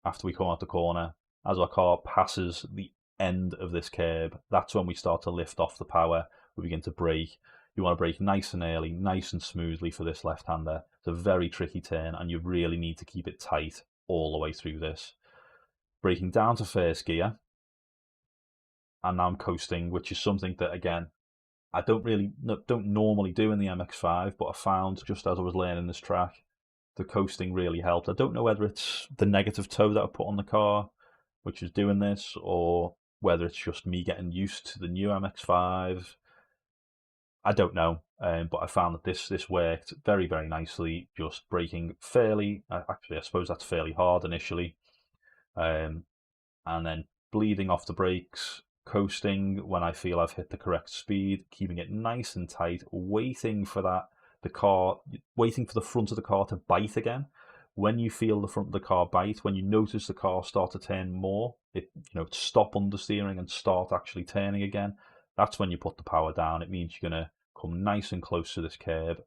after we come out the corner, as our car passes the end of this curb, that's when we start to lift off the power. We begin to brake. You want to brake nice and early, nice and smoothly for this left-hander. It's a very tricky turn, and you really need to keep it tight all the way through this. Braking down to first gear, and now I'm coasting, which is something that, again, I don't normally do in the MX5, but I found just as I was learning this track, the coasting really helped. I don't know whether it's the negative toe that I put on the car, which is doing this, or whether it's just me getting used to the new MX5. I don't know, but I found that this worked very, very nicely, just braking fairly, actually I suppose that's fairly hard initially, and then bleeding off the brakes, coasting when I feel I've hit the correct speed, keeping it nice and tight, waiting for the front of the car to bite again. When you feel the front of the car bite, when you notice the car start to turn more, stop understeering and start actually turning again, that's when you put the power down. It means you're going to come nice and close to this curb,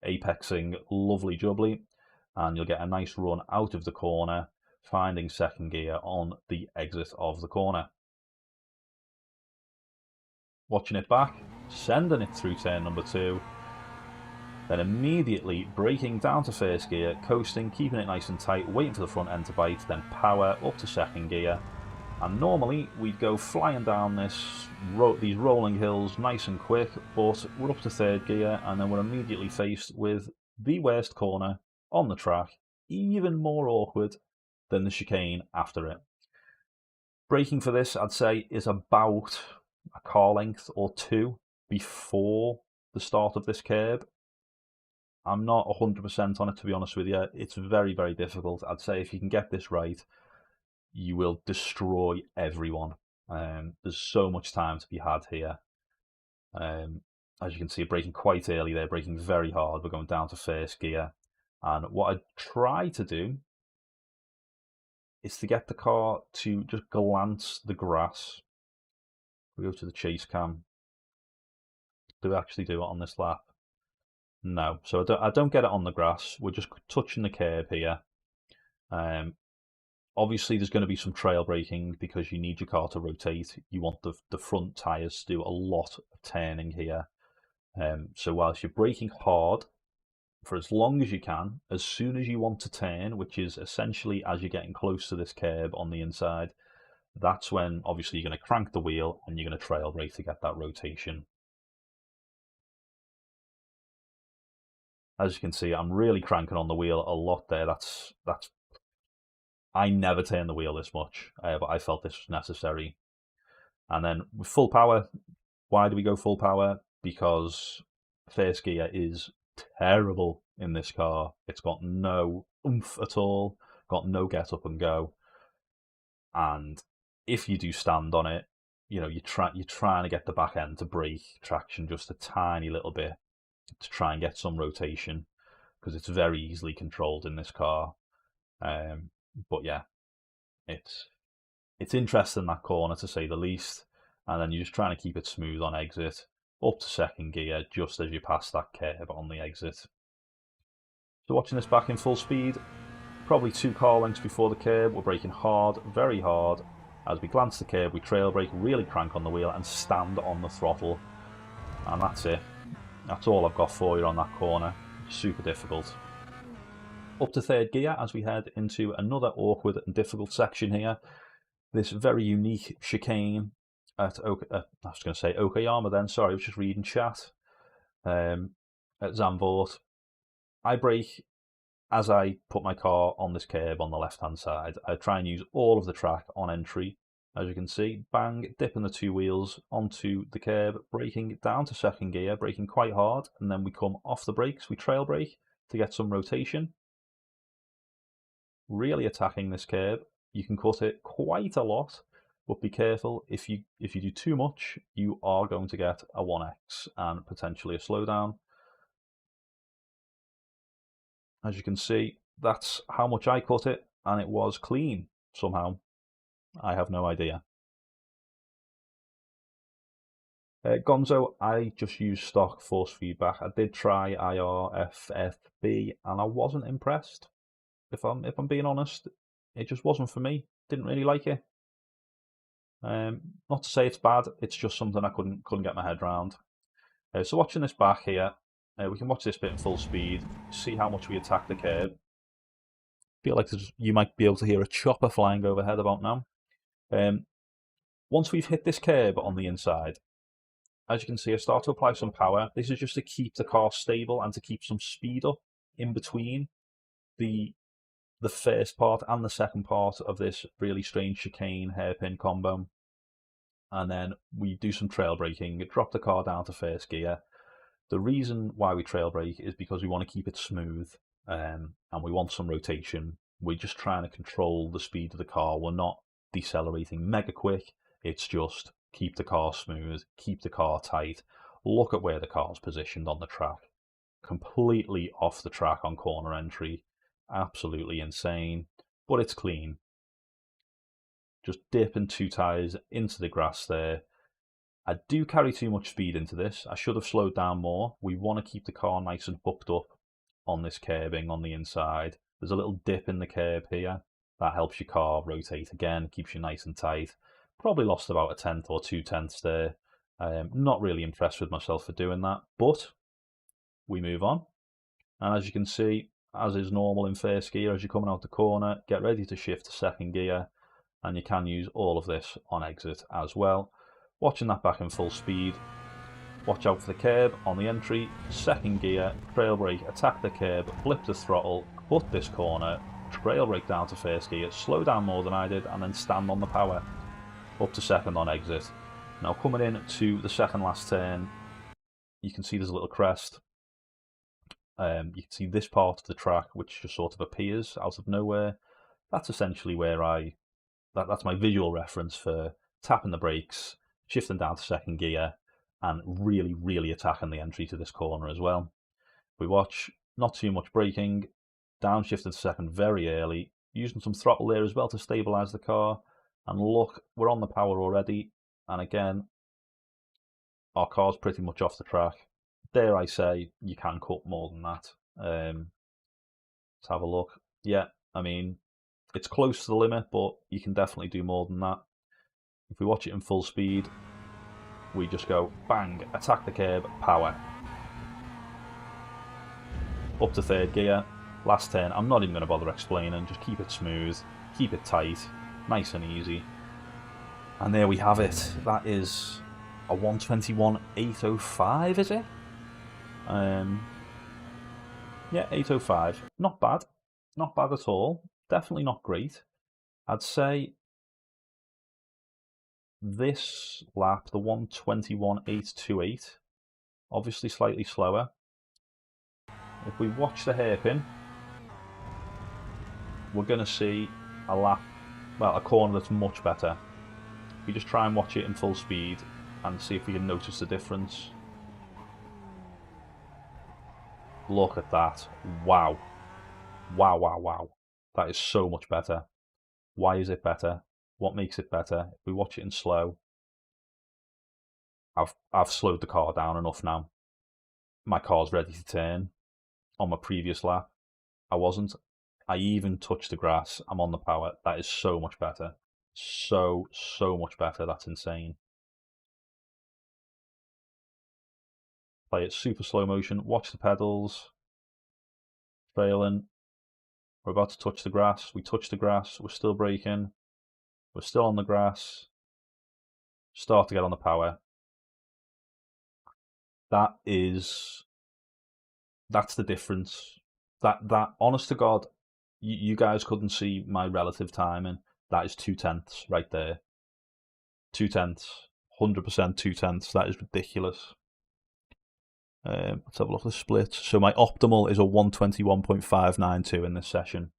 apexing lovely jubbly, and you'll get a nice run out of the corner, finding second gear on the exit of the corner. Watching it back, sending it through turn number 2, then immediately braking down to first gear, coasting, keeping it nice and tight, waiting for the front end to bite, then power up to second gear. And normally we'd go flying down these rolling hills nice and quick, but we're up to third gear, and then we're immediately faced with the worst corner on the track, even more awkward than the chicane after it. Braking for this, I'd say, is about a car length or 2 before the start of this curb. I'm not 100% on it, to be honest with you. It's very, very difficult. I'd say if you can get this right, you will destroy everyone. There's so much time to be had here. As you can see, braking quite early there, braking very hard. We're going down to first gear. And what I try to do is to get the car to just glance the grass. We go to the chase cam. Do we actually do it on this lap? No. So I don't get it on the grass. We're just touching the curb here. Obviously, there's going to be some trail braking because you need your car to rotate. You want the front tyres to do a lot of turning here. So whilst you're braking hard for as long as you can, as soon as you want to turn, which is essentially as you're getting close to this curb on the inside, that's when obviously you're going to crank the wheel and you're going to trail brake to get that rotation. As you can see, I'm really cranking on the wheel a lot there. I never turn the wheel this much, but I felt this was necessary. And then with full power, why do we go full power? Because first gear is terrible in this car. It's got no oomph at all, got no get up and go. And if you do stand on it, you're trying to get the back end to brake traction just a tiny little bit to try and get some rotation, because it's very easily controlled in this car. But yeah, it's interesting, that corner, to say the least. And then you're just trying to keep it smooth on exit, up to second gear just as you pass that curb on the exit. So watching this back in full speed, probably 2 car lengths before the curb, we're braking hard, very hard. As we glance the curb, we trail brake, really crank on the wheel and stand on the throttle. And that's it. That's all I've got for you on that corner. Super difficult. Up to third gear as we head into another awkward and difficult section here. This very unique chicane at Okayama then, sorry, I was just reading chat. At Zandvoort. I brake as I put my car on this curb on the left-hand side. I try and use all of the track on entry. As you can see, bang, dipping the 2 wheels onto the curb, braking down to second gear, braking quite hard, and then we come off the brakes, we trail brake to get some rotation. Really attacking this curb. You can cut it quite a lot, but be careful. If you do too much, you are going to get a 1x and potentially a slowdown. As you can see, that's how much I cut it, and it was clean somehow. I have no idea. Gonzo, I just used stock force feedback. I did try IRFFB, and I wasn't impressed. If I'm being honest, it just wasn't for me. Didn't really like it. Not to say it's bad. It's just something I couldn't get my head around. So watching this back here, we can watch this bit in full speed. See how much we attack the curb. Feel like you might be able to hear a chopper flying overhead about now. Once we've hit this curb on the inside, as you can see, I start to apply some power. This is just to keep the car stable and to keep some speed up in between the first part and the second part of this really strange chicane hairpin combo. And then we do some trail braking, drop the car down to first gear. The reason why we trail brake is because we want to keep it smooth, and we want some rotation. We're just trying to control the speed of the car. We're not decelerating mega quick. It's just keep the car smooth, keep the car tight. Look at where the car's positioned on the track. Completely off the track on corner entry. Absolutely insane, but it's clean. Just dipping 2 tyres into the grass there. I do carry too much speed into this. I should have slowed down more. We want to keep the car nice and hooked up on this curbing on the inside. There's a little dip in the curb here. That helps your car rotate again, keeps you nice and tight. Probably lost about a tenth or 2/10 there. Not really impressed with myself for doing that, but we move on. And as you can see, as is normal in first gear, as you're coming out the corner, get ready to shift to second gear, and you can use all of this on exit as well. Watching that back in full speed, watch out for the curb on the entry, second gear, trail brake, attack the curb, flip the throttle, cut this corner, trail brake down to first gear, slow down more than I did, and then stand on the power, up to second on exit. Now coming in to the second last turn, you can see there's a little crest. You can see this part of the track which just sort of appears out of nowhere. That's essentially where that's my visual reference for tapping the brakes, shifting down to second gear, and really attacking the entry to this corner as well. We watch, not too much braking, downshifting to second very early, using some throttle there as well to stabilise the car, and look, we're on the power already, and again, our car's pretty much off the track. Dare I say, you can cut more than that. Let's have a look. Yeah, I mean, it's close to the limit, but you can definitely do more than that. If we watch it in full speed, we just go bang, attack the curb, power. Up to third gear, last turn. I'm not even going to bother explaining, just keep it smooth, keep it tight, nice and easy. And there we have it. That is a 121.805, is it? Yeah, 805. Not bad. Not bad at all. Definitely not great. I'd say this lap, the 121.828, obviously slightly slower. If we watch the hairpin, we're going to see a lap, well, a corner that's much better. We just try and watch it in full speed and see if we can notice the difference. Look at that. Wow. Wow. That is so much better. Why is it better? What makes it better? If we watch it in slow, I've slowed the car down enough now. My car's ready to turn. On my previous lap, I wasn't. I even touched the grass. I'm on the power. That is so much better. So much better. That's insane. Play it super slow motion. Watch the pedals. Trailing. We're about to touch the grass. We touch the grass. We're still braking. We're still on the grass. Start to get on the power. That's the difference. That honest to God, you guys couldn't see my relative timing. That is 2/10 right there. 2/10, 100% 2/10. That is ridiculous. Let's have a look at the splits. So my optimal is a 121.592 in this session.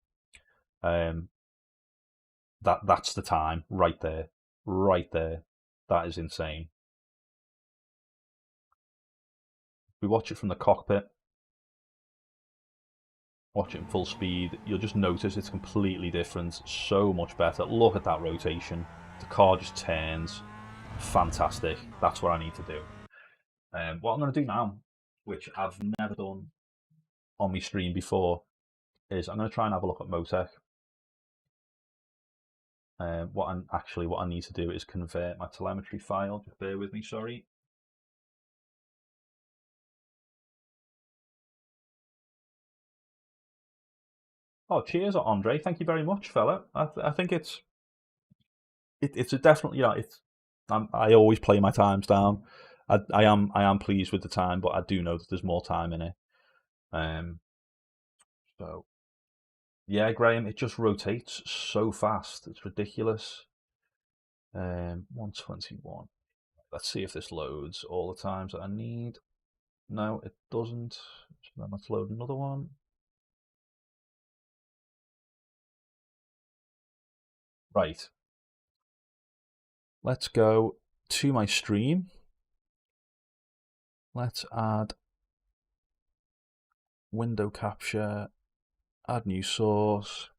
That's the time right there. That is insane. We watch it from the cockpit. Watch it in full speed. You'll just notice it's completely different. So much better. Look at that rotation. The car just turns. Fantastic. That's what I need to do. What I'm going to do now, which I've never done on my stream before, is I'm going to try and have a look at Motec. What I need to do is convert my telemetry file. Just bear with me, sorry. Oh, cheers, Andre. Thank you very much, fella. I think it's a definitely, I always play my times down. I am pleased with the time, but I do know that there's more time in it. So yeah, Graham, it just rotates so fast. It's ridiculous. 121. Let's see if this loads all the times that I need. No, it doesn't. So then let's load another one. Right. Let's go to my stream. Let's add window capture, add new source.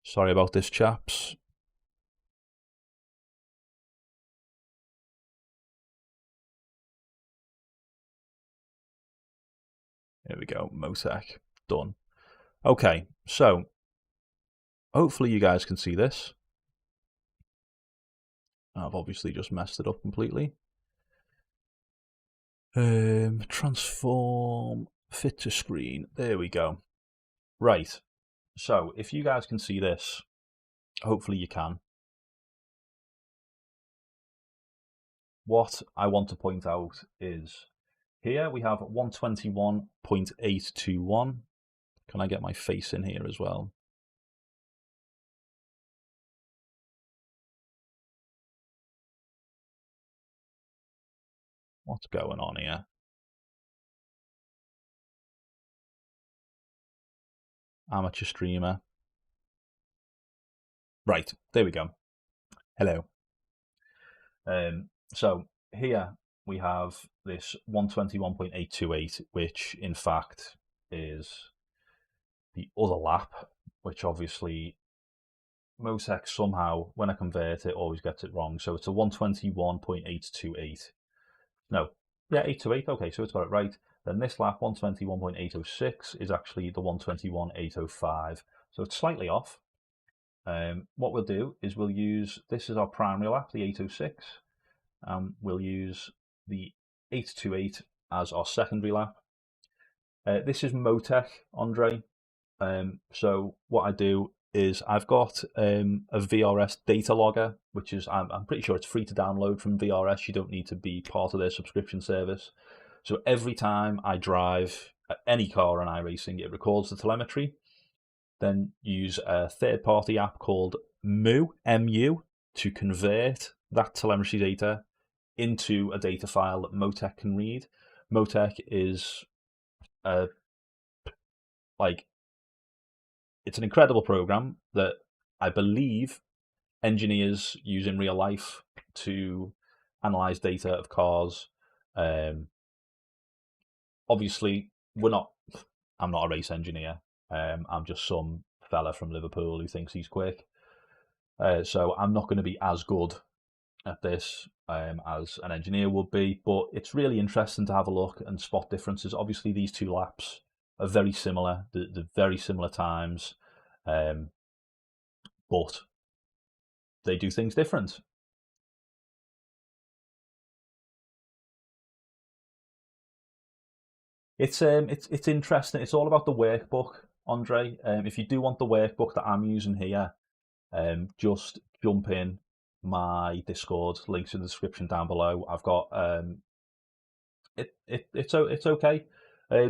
Sorry about this, chaps. Here we go, Motec, done. Okay, so hopefully you guys can see this. I've obviously just messed it up completely. Transform, fit to screen, there we go. Right, so if you guys can see this, hopefully you can. What I want to point out is here we have 121.821. Can I get my face in here as well? What's going on here? Amateur streamer. Right, there we go. Hello. So here we have this 121.828, which in fact is the other lap, which obviously Motec somehow, when I convert it, always gets it wrong. So it's a 121.828. No, yeah, 828. Okay, so it's got it right. Then this lap, 121.806, is actually the 121.805. So it's slightly off. What we'll do is we'll use, this is our primary lap, the 806. We'll use the 828 as our secondary lap. This is Motec, Andre. So what I do is I've got a VRS data logger, which is, I'm pretty sure it's free to download from VRS. You don't need to be part of their subscription service. So every time I drive any car on iRacing, it records the telemetry. Then use a third-party app called MU, to convert that telemetry data into a data file that Motec can read. Motec is it's an incredible program that I believe engineers use in real life to analyze data of cars. Obviously, I'm not a race engineer. I'm just some fella from Liverpool who thinks he's quick. So I'm not going to be as good at this as an engineer would be, but it's really interesting to have a look and spot differences. Obviously, these two laps are very similar, the very similar times, but they do things different. It's interesting. It's all about the workbook, Andre. If you do want the workbook that I'm using here, just jump in my Discord. Links in the description down below. I've got it's okay.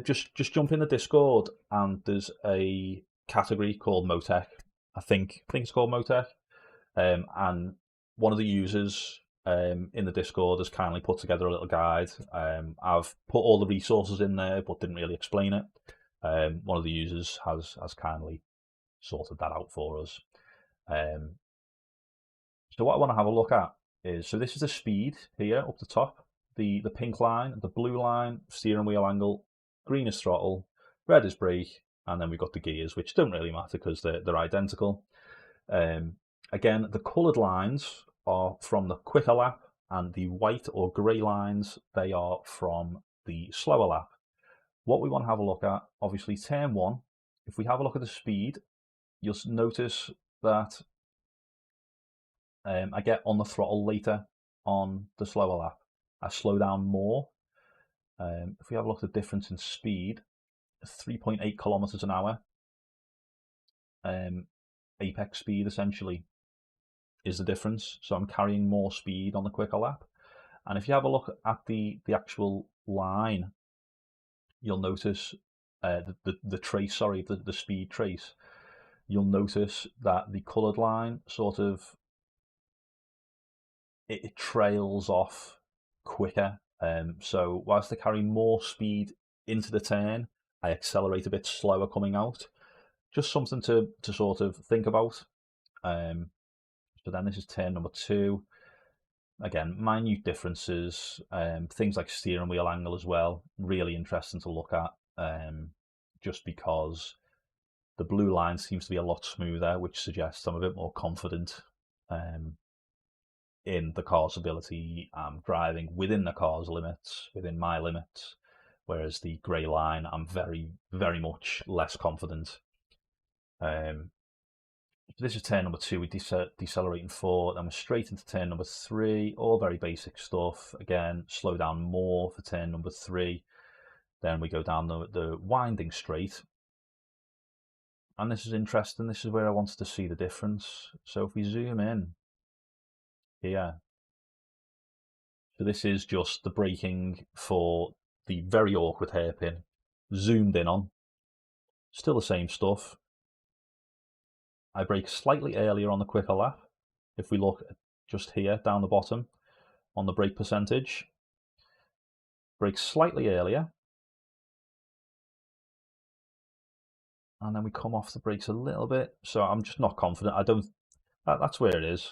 Just jump in the Discord, and there's a category called Motec. I think it's called Motec. And one of the users in the Discord has kindly put together a little guide. I've put all the resources in there, but didn't really explain it. One of the users has kindly sorted that out for us. So what I want to have a look at is, so this is the speed here up the top, the pink line, the blue line, steering wheel angle, green is throttle, red is brake, and then we've got the gears, which don't really matter because they're identical. Again, the coloured lines are from the quicker lap, and the white or grey lines, they are from the slower lap. What we want to have a look at, obviously turn 1 if we have a look at the speed, you'll notice that I get on the throttle later on the slower lap. I slow down more. If we have a look at the difference in speed, 3.8 kilometers an hour, apex speed essentially is the difference. So I'm carrying more speed on the quicker lap. And if you have a look at the actual line, you'll notice the trace, sorry, the speed trace. You'll notice that the coloured line sort of it trails off quicker. So whilst I carry more speed into the turn, I accelerate a bit slower coming out. Just something to sort of think about. So then this is turn number 2. Again, minute differences, things like steering wheel angle as well, really interesting to look at, just because the blue line seems to be a lot smoother, which suggests I'm a bit more confident in the car's ability. I'm driving within the car's limits, within my limits, whereas the grey line, I'm very, very much less confident. This is turn number 2, we're decelerating 4, then we're straight into turn number 3, all very basic stuff. Again, slow down more for turn number 3. Then we go down the winding straight. And this is interesting, this is where I wanted to see the difference. So if we zoom in here, so this is just the braking for the very awkward hairpin, zoomed in on. Still the same stuff. I brake slightly earlier on the quicker lap. If we look just here down the bottom on the brake percentage, brake slightly earlier, and then we come off the brakes a little bit. So I'm just not confident. I don't. That's where it is.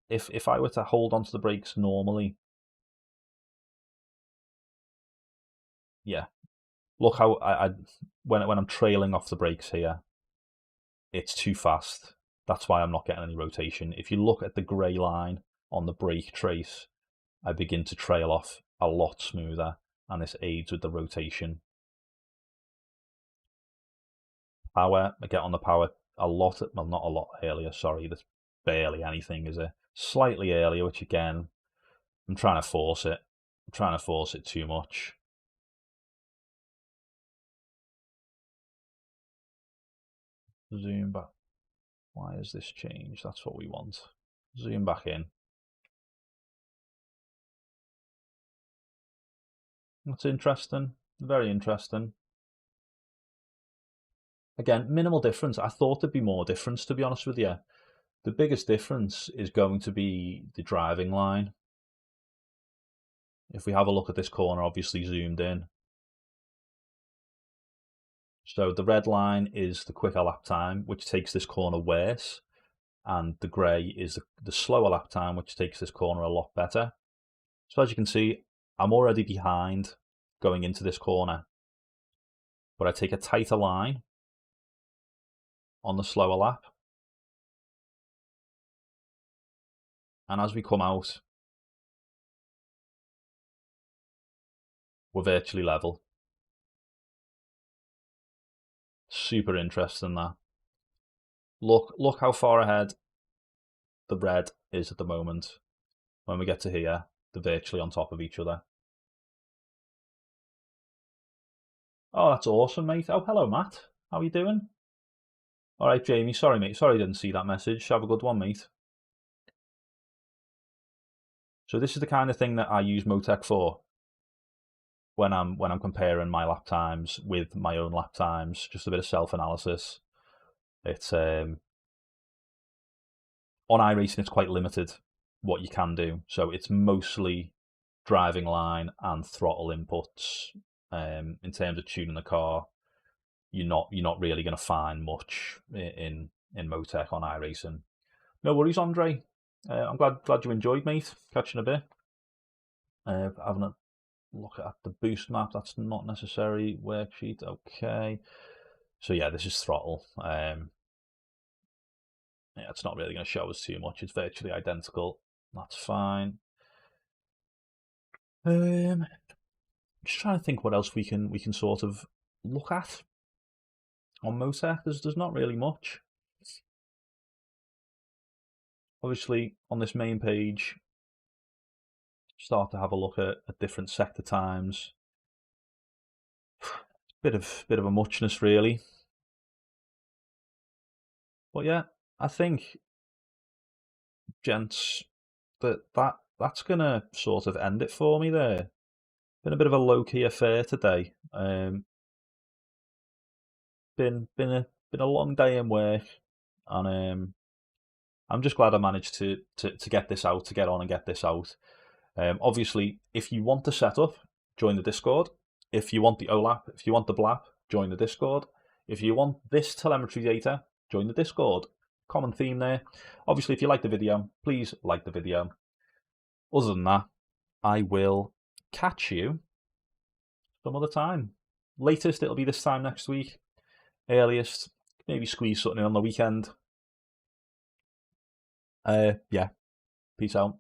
If I were to hold onto the brakes normally, yeah. Look how when I'm trailing off the brakes here, it's too fast. That's why I'm not getting any rotation. If you look at the grey line on the brake trace, I begin to trail off a lot smoother, and this aids with the rotation. Power, I get on the power a lot, well, not a lot earlier, sorry, there's barely anything, is it? Slightly earlier, which again, I'm trying to force it. I'm trying to force it too much. Zoom back. Why has this changed? That's what we want. Zoom back in. That's interesting. Very interesting. Again, minimal difference. I thought there'd be more difference, to be honest with you. The biggest difference is going to be the driving line. If we have a look at this corner, obviously zoomed in. So the red line is the quicker lap time, which takes this corner worse. And the grey is the slower lap time, which takes this corner a lot better. So as you can see, I'm already behind going into this corner. But I take a tighter line on the slower lap. And as we come out, we're virtually level. Super interesting, that. Look how far ahead the red is at the moment. When we get to here, they're virtually on top of each other. Oh, that's awesome, mate. Oh, hello, Matt. How are you doing? All right, Jamie. Sorry, mate. Sorry I didn't see that message. Have a good one, mate. So this is the kind of thing that I use Motec for when I'm comparing my lap times with my own lap times. Just a bit of self-analysis. It's on iRacing, it's quite limited what you can do. So it's mostly driving line and throttle inputs. In terms of tuning the car, you're not really going to find much in Motec on iRacing. No worries, Andre. I'm glad you enjoyed, mate. Catching a bit. Having a look at the boost map. That's not necessary. Worksheet. Okay. So yeah, this is throttle. Yeah, it's not really going to show us too much. It's virtually identical. That's fine. Just trying to think what else we can sort of look at. on Motec, there's not really much. Obviously, on this main page, start to have a look at different sector times. Bit of a muchness, really. But yeah, I think, gents, that's gonna sort of end it for me there. Been a bit of a low key affair today. Been a long day in work, and I'm just glad I managed to get this out, to get on and get this out. Obviously, if you want the setup, join the Discord. If you want the OLAP, if you want the BLAP, join the Discord. If you want this telemetry data, join the Discord. Common theme there. Obviously, if you like the video, please like the video. Other than that, I will catch you some other time. Latest, it'll be this time next week. Earliest, maybe squeeze something in on the weekend. Yeah. Peace out.